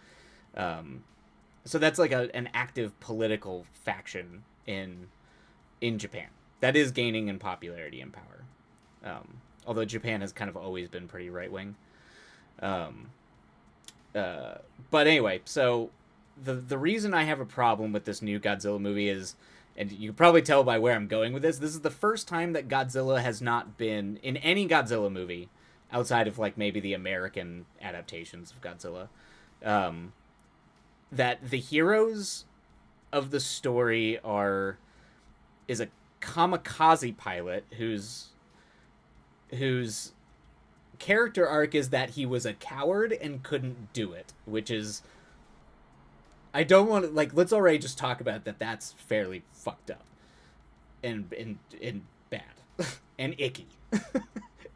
S2: So that's like an active political faction in Japan that is gaining in popularity and power. Although Japan has kind of always been pretty right wing. But anyway, so the reason I have a problem with this new Godzilla movie is, and you can probably tell by where I'm going with this is the first time that Godzilla has not been in any Godzilla movie outside of like maybe the American adaptations of Godzilla, that the heroes of the story is a kamikaze pilot whose character arc is that he was a coward and couldn't do it, which is, I don't want to, like, let's already just talk about that. That's fairly fucked up and bad and icky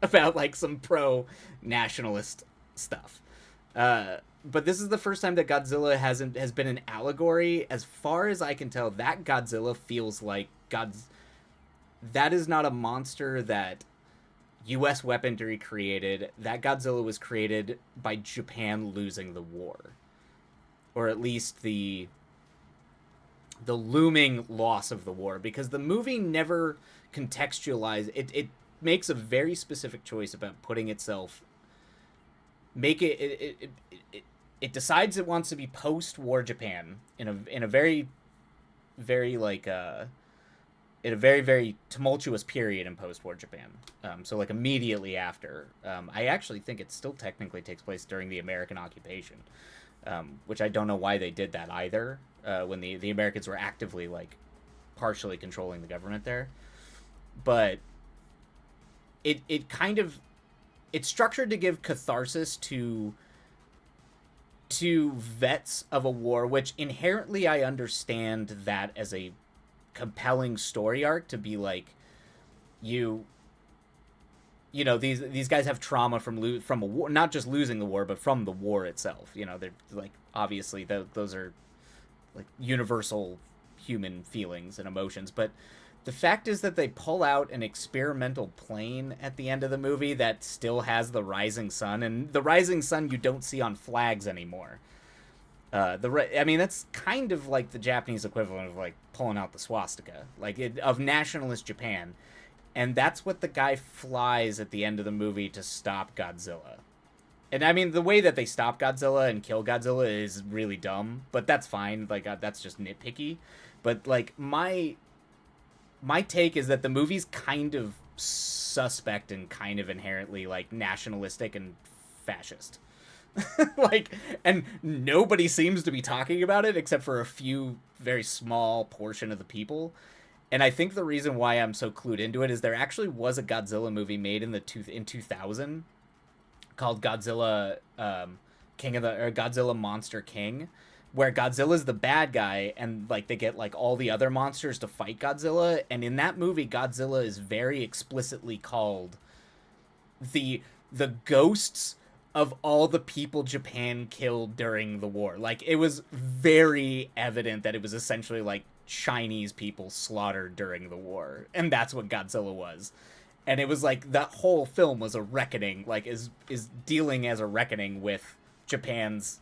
S2: about like some pro nationalist stuff. But this is the first time that Godzilla has been an allegory. As far as I can tell, that Godzilla feels like that is not a monster that U.S. weaponry created. That Godzilla was created by Japan losing the war, or at least the looming loss of the war, because the movie never contextualized it. It makes a very specific choice about putting itself. It decides it wants to be post-war Japan in a very, very like in a very, very tumultuous period in post-war Japan. So like immediately after. I actually think it still technically takes place during the American occupation, which I don't know why they did that either. When the Americans were actively like partially controlling the government there, but it kind of, it's structured to give catharsis to vets of a war, which inherently I understand that as a compelling story arc, to be like, you know, these guys have trauma from a war, not just losing the war, but from the war itself. You know, they're like, obviously those are like universal human feelings and emotions, but the fact is that they pull out an experimental plane at the end of the movie that still has the rising sun, and the rising sun you don't see on flags anymore. I mean, that's kind of like the Japanese equivalent of like pulling out the swastika, like of nationalist Japan, and that's what the guy flies at the end of the movie to stop Godzilla. And I mean, the way that they stop Godzilla and kill Godzilla is really dumb, but that's fine. Like that's just nitpicky. But like my take is that the movie's kind of suspect and kind of inherently like nationalistic and fascist. Like, and nobody seems to be talking about it except for a few very small portion of the people. And I think the reason why I'm so clued into it is there actually was a Godzilla movie made in 2000 called Godzilla Godzilla Monster King, where Godzilla's the bad guy and like they get like all the other monsters to fight Godzilla, and in that movie Godzilla is very explicitly called the ghosts of all the people Japan killed during the war. Like, it was very evident that it was essentially like Chinese people slaughtered during the war, and that's what Godzilla was. And it was like that whole film was a reckoning, like is dealing as a reckoning with Japan's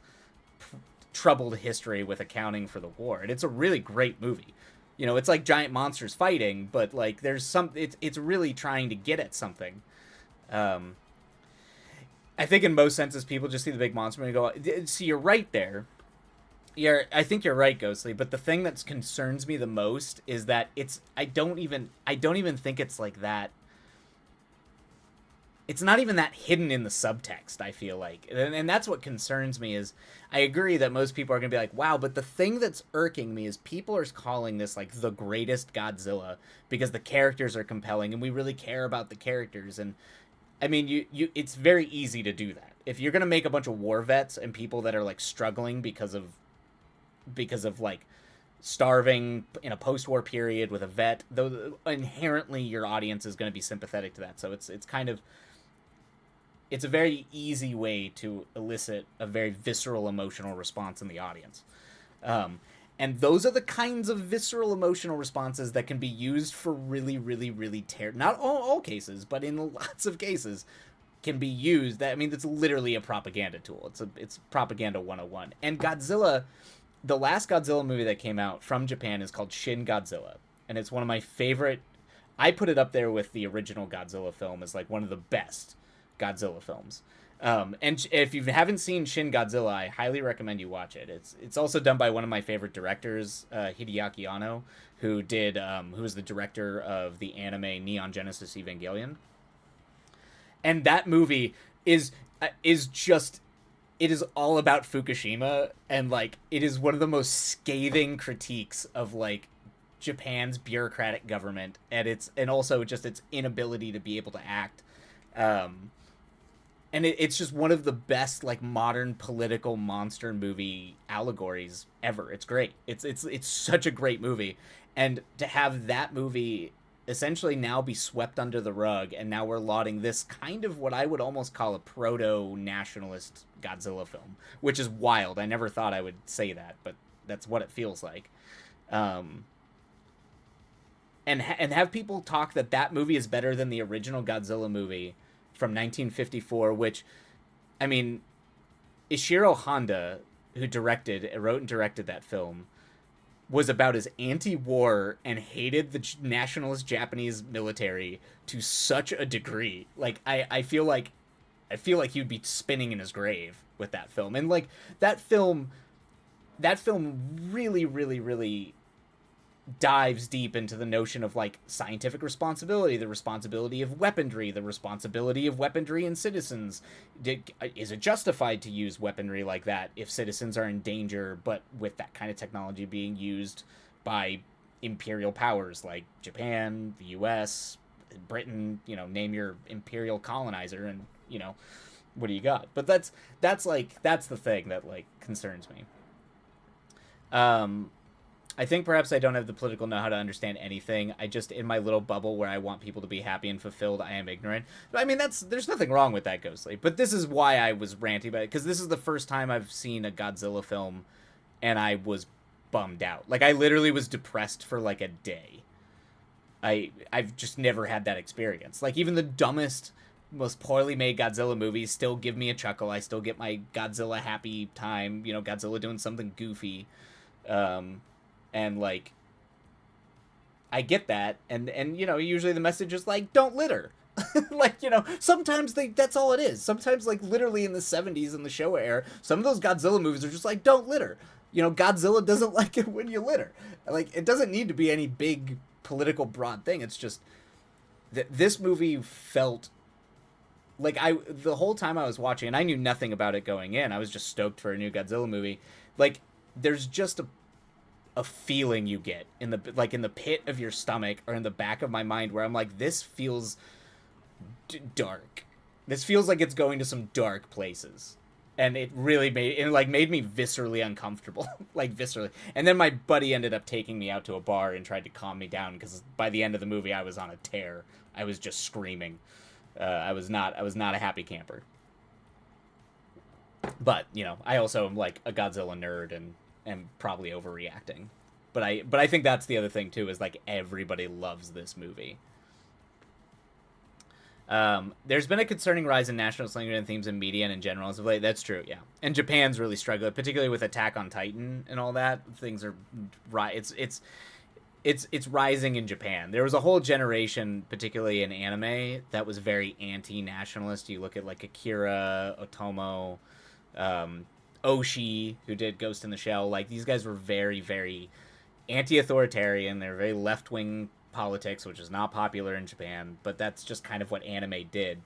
S2: troubled history with accounting for the war. And it's a really great movie. You know, it's like giant monsters fighting, but like there's it's really trying to get at something. I think in most senses people just see the big monster and go, see, you're right there. I think you're right, Ghostly, but the thing that concerns me the most is that I don't even think it's like that. It's not even that hidden in the subtext, I feel like. And that's what concerns me. Is I agree that most people are going to be like, wow, but the thing that's irking me is people are calling this like the greatest Godzilla because the characters are compelling and we really care about the characters. And I mean, it's very easy to do that. if you're gonna make a bunch of war vets and people that are like struggling because of like starving in a post-war period with a vet, though inherently your audience is going to be sympathetic to that. So it's kind of, it's a very easy way to elicit a very visceral emotional response in the audience. And those are the kinds of visceral emotional responses that can be used for really, really, really not all cases, but in lots of cases can be used. That, I mean, it's literally a propaganda tool. It's propaganda 101. And Godzilla, the last Godzilla movie that came out from Japan is called Shin Godzilla, and it's one of my favorite. I put it up there with the original Godzilla film as like one of the best Godzilla films. And if you haven't seen Shin Godzilla, I highly recommend you watch it. It's also done by one of my favorite directors, Hideaki Anno, who was the director of the anime Neon Genesis Evangelion. And that movie is just, it is all about Fukushima, and like it is one of the most scathing critiques of like Japan's bureaucratic government and also just its inability to be able to act. And it's just one of the best like modern political monster movie allegories ever. It's great. It's such a great movie, and to have that movie essentially now be swept under the rug, and now we're lauding this kind of what I would almost call a proto-nationalist Godzilla film, which is wild. I never thought I would say that, but that's what it feels like. And have people talk that movie is better than the original Godzilla movie from 1954, which, I mean, Ishiro Honda, who wrote and directed that film, was about as anti-war and hated the nationalist Japanese military to such a degree. Like, I feel like he'd be spinning in his grave with that film. And like that film really, really, really dives deep into the notion of like scientific responsibility, the responsibility of weaponry, the responsibility of weaponry and citizens. Is it justified to use weaponry like that if citizens are in danger, but with that kind of technology being used by imperial powers like Japan, the US, Britain, name your imperial colonizer, and what do you got? But that's the thing that like concerns me. I think perhaps I don't have the political know-how to understand anything. I just, in my little bubble where I want people to be happy and fulfilled, I am ignorant. But I mean, there's nothing wrong with that, Ghostly. But this is why I was ranty about it, because this is the first time I've seen a Godzilla film, and I was bummed out. Like, I literally was depressed for like a day. I've just never had that experience. Like, even the dumbest, most poorly made Godzilla movies still give me a chuckle. I still get my Godzilla happy time. Godzilla doing something goofy. And like, I get that, and usually the message is like, don't litter. Like, sometimes that's all it is. Sometimes, like, literally in the 70s in the Showa era, some of those Godzilla movies are just like, don't litter. Godzilla doesn't like it when you litter. Like, it doesn't need to be any big political broad thing. It's just that this movie felt like, the whole time I was watching, and I knew nothing about it going in, I was just stoked for a new Godzilla movie. Like, there's just a feeling you get in the pit of your stomach or in the back of my mind where I'm like, this feels dark. This feels like it's going to some dark places, and it really made me viscerally uncomfortable. Like, viscerally. And then my buddy ended up taking me out to a bar and tried to calm me down, because by the end of the movie I was on a tear. I was just screaming. I was not a happy camper. But I also am like a Godzilla nerd and probably overreacting, but I think that's the other thing too, is like everybody loves this movie. There's been a concerning rise in nationalist language and themes in media and in general as of late. That's true, yeah. And Japan's really struggling, particularly with Attack on Titan and all that. Things are it's rising in Japan. There was a whole generation, particularly in anime, that was very anti-nationalist. You look at like Akira, Otomo, Oshii, who did Ghost in the Shell. Like, these guys were very, very anti-authoritarian. They're very left-wing politics, which is not popular in Japan, but that's just kind of what anime did.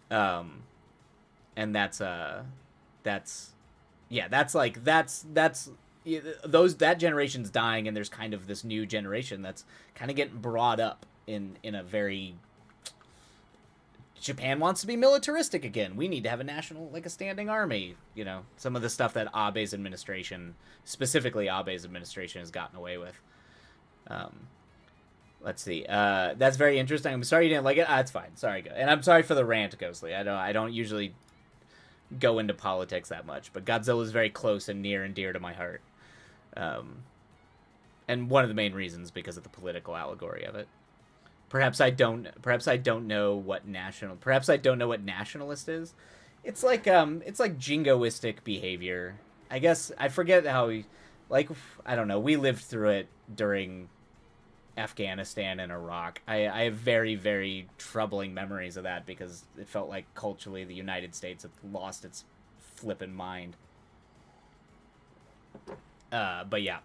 S2: And that generation's dying, and there's kind of this new generation that's kind of getting brought up in a very Japan wants to be militaristic again. We need to have a national, like a standing army. Some of the stuff that Abe's administration, specifically Abe's administration, has gotten away with. Let's see. That's very interesting. I'm sorry you didn't like it. It's fine. Sorry, and I'm sorry for the rant, Ghostly. I don't usually go into politics that much, but Godzilla is very close and near and dear to my heart. And one of the main reasons because of the political allegory of it. Perhaps I don't know what nationalist is. It's like jingoistic behavior. I guess I forget how I don't know. We lived through it during Afghanistan and Iraq. I have very, very troubling memories of that because it felt like culturally the United States had lost its flippin' mind. But yeah.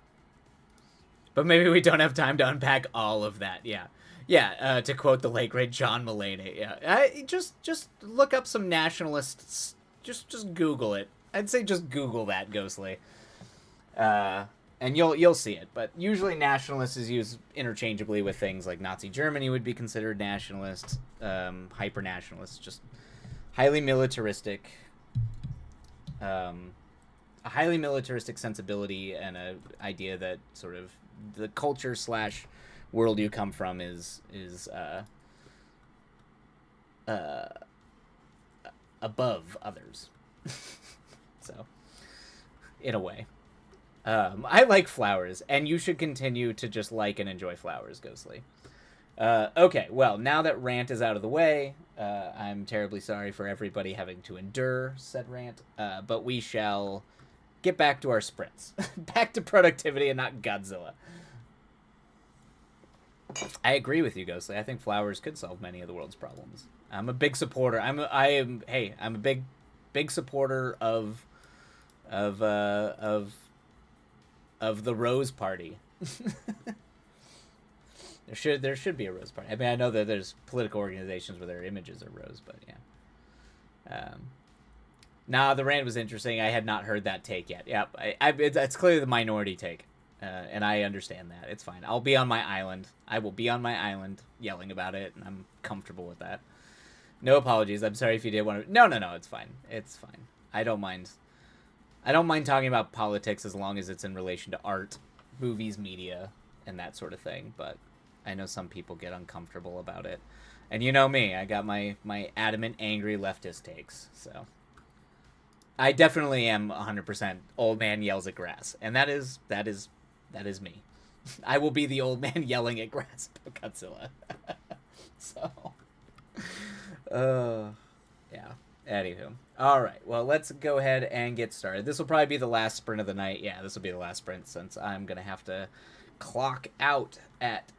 S2: But maybe we don't have time to unpack all of that. Yeah. Yeah, to quote the late great John Mulaney. Yeah, just look up some nationalists. Just Google it. I'd say just Google that, Ghostly, and you'll see it. But usually nationalists is used interchangeably with things like Nazi Germany would be considered nationalists, hyper nationalists, just highly militaristic, a highly militaristic sensibility and a idea that sort of the culture / world you come from is above others. So, in a way, I like flowers, and you should continue to just like and enjoy flowers, Ghostly. Okay, well, now that rant is out of the way, I'm terribly sorry for everybody having to endure said rant, but we shall get back to our sprints. Back to productivity and not Godzilla. I agree with you, Ghostly. I think flowers could solve many of the world's problems. I'm a big supporter. I'm a big supporter of the Rose Party. There should be a Rose Party. I mean, I know that there's political organizations where their images are rose, but yeah. Nah, the rant was interesting. I had not heard that take yet. Yeah, it's clearly the minority take. And I understand that. It's fine. I'll be on my island. I will be on my island yelling about it, and I'm comfortable with that. No apologies. I'm sorry if you did want to... No, it's fine. It's fine. I don't mind talking about politics as long as it's in relation to art, movies, media, and that sort of thing, but I know some people get uncomfortable about it. And you know me. I got my adamant, angry leftist takes, so... I definitely am 100% old man yells at grass, and that is me. I will be the old man yelling at grass about Godzilla. So, yeah. Anywho, all right. Well, let's go ahead and get started. This will probably be the last sprint of the night. Yeah, this will be the last sprint since I'm gonna have to clock out at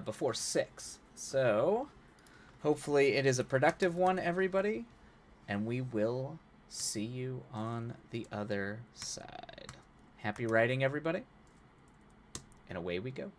S2: before 6. So, hopefully, it is a productive one, everybody, and we will see you on the other side. Happy writing, everybody. And away we go.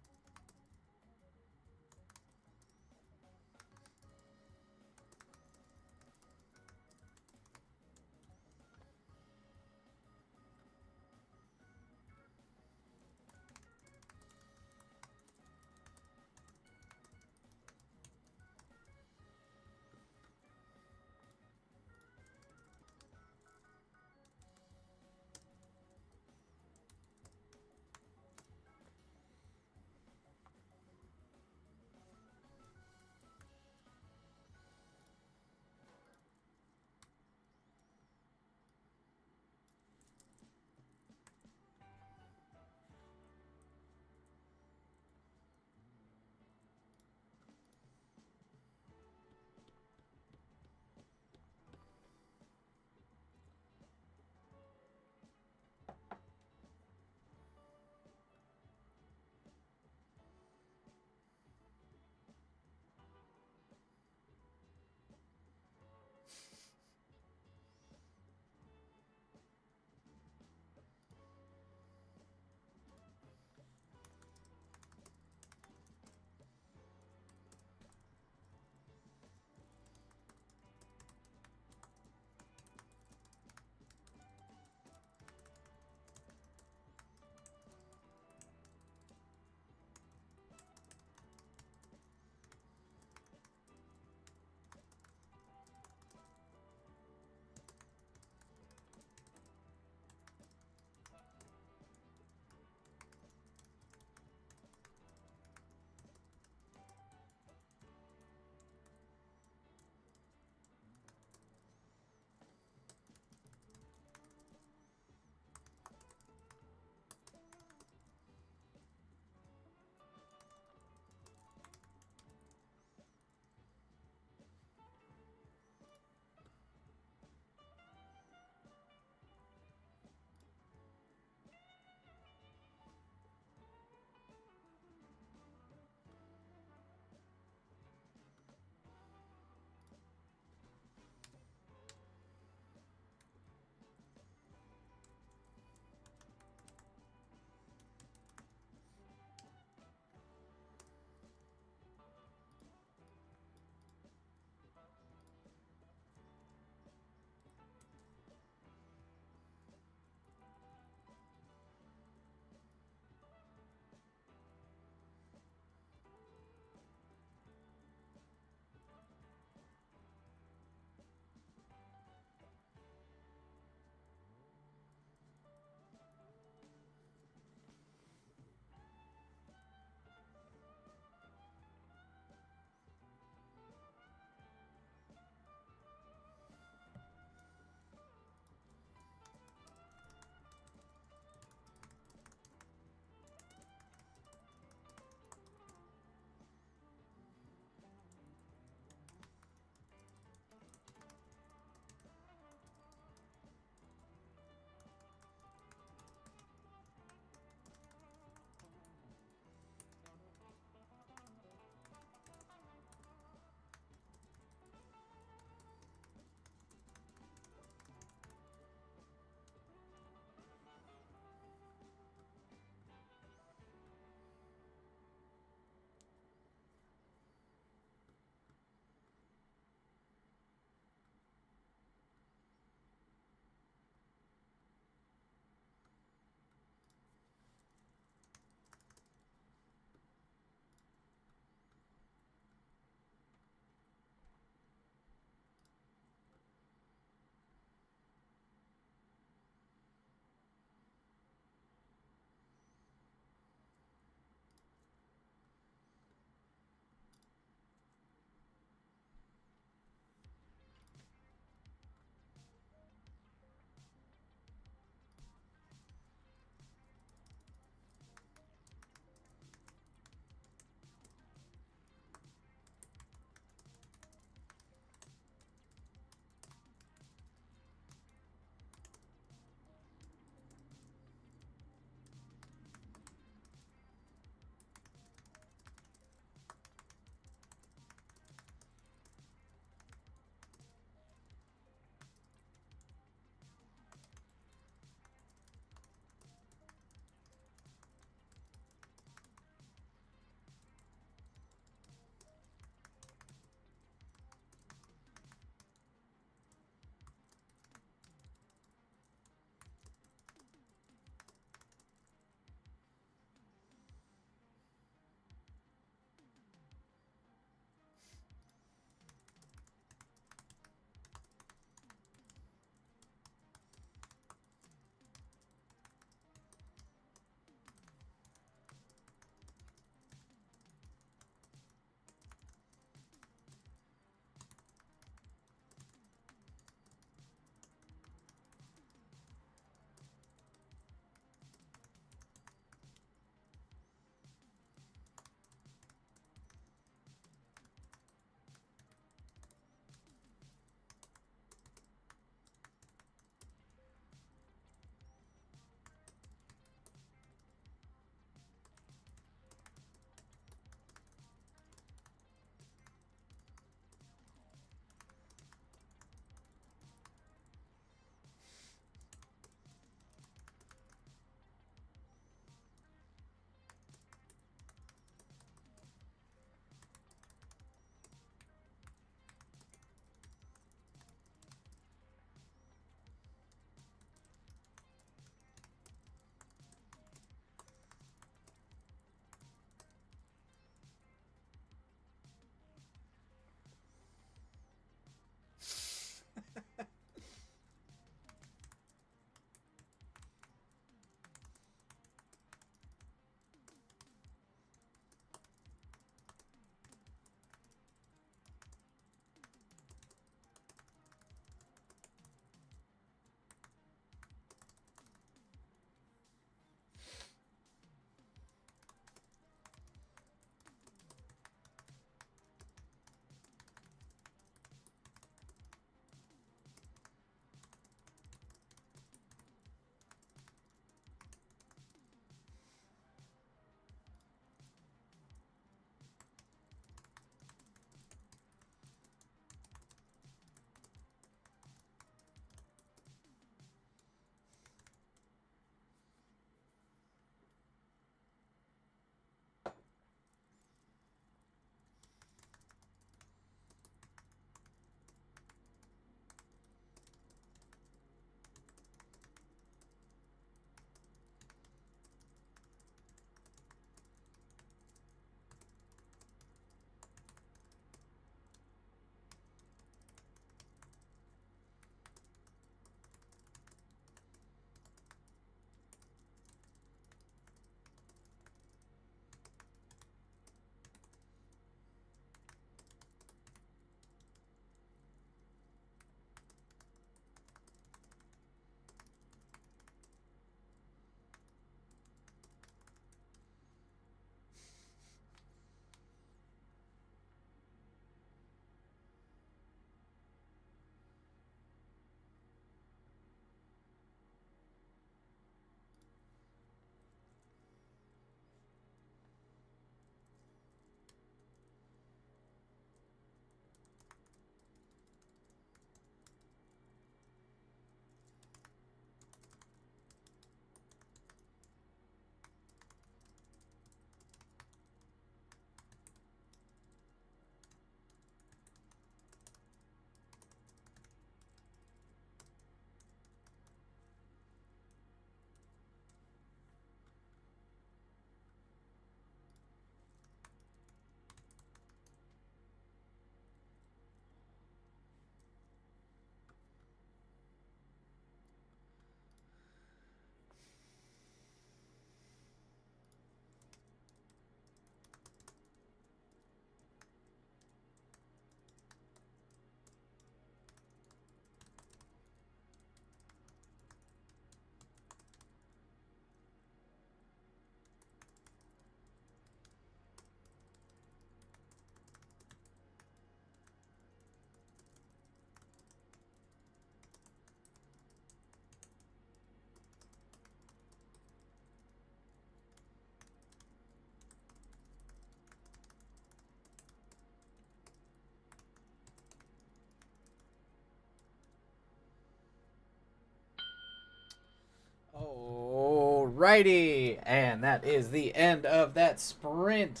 S2: Alrighty, and that is the end of that sprint.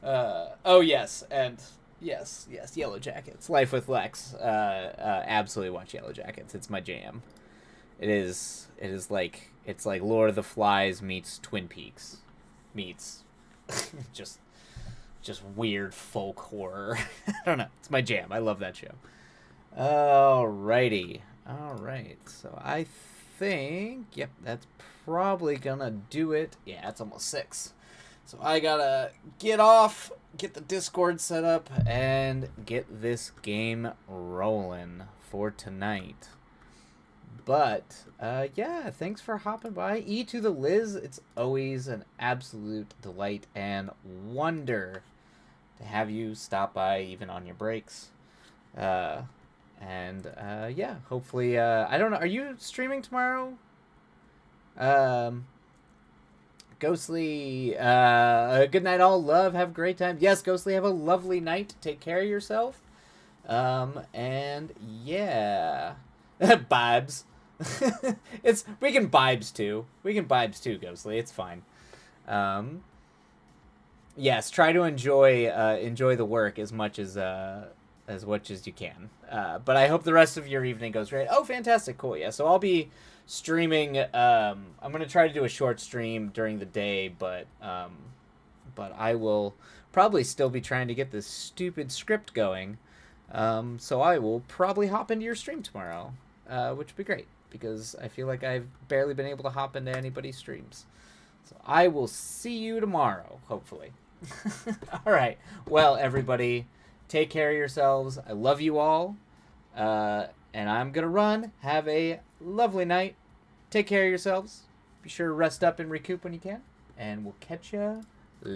S2: Oh yes, and yes, Yellow Jackets. Life with Lex. Absolutely watch Yellow Jackets. It's my jam. It is like it's like Lord of the Flies meets Twin Peaks meets just weird folk horror. I don't know. It's my jam. I love that show. Alrighty. Alright. So I think, yep, that's probably gonna do it. Yeah, it's almost 6. So I gotta get off, get the Discord set up, and get this game rolling for tonight. But, yeah, thanks for hopping by. E to the Liz, it's always an absolute delight and wonder to have you stop by even on your breaks. Yeah, hopefully, I don't know, are you streaming tomorrow? Ghostly, good night all, love, have a great time. Yes, Ghostly, have a lovely night, take care of yourself. And yeah. Vibes. We can vibes too, Ghostly, it's fine. Yes, try to enjoy the work as much as you can. But I hope the rest of your evening goes great. Oh, fantastic, cool. Yeah, so I'll be streaming. I'm gonna try to do a short stream during the day, but I will probably still be trying to get this stupid script going. So I will probably hop into your stream tomorrow, which would be great because I feel like I've barely been able to hop into anybody's streams. So I will see you tomorrow, hopefully. All right. Well, everybody, take care of yourselves. I love you all. And I'm going to run. Have a lovely night. Take care of yourselves. Be sure to rest up and recoup when you can. And we'll catch you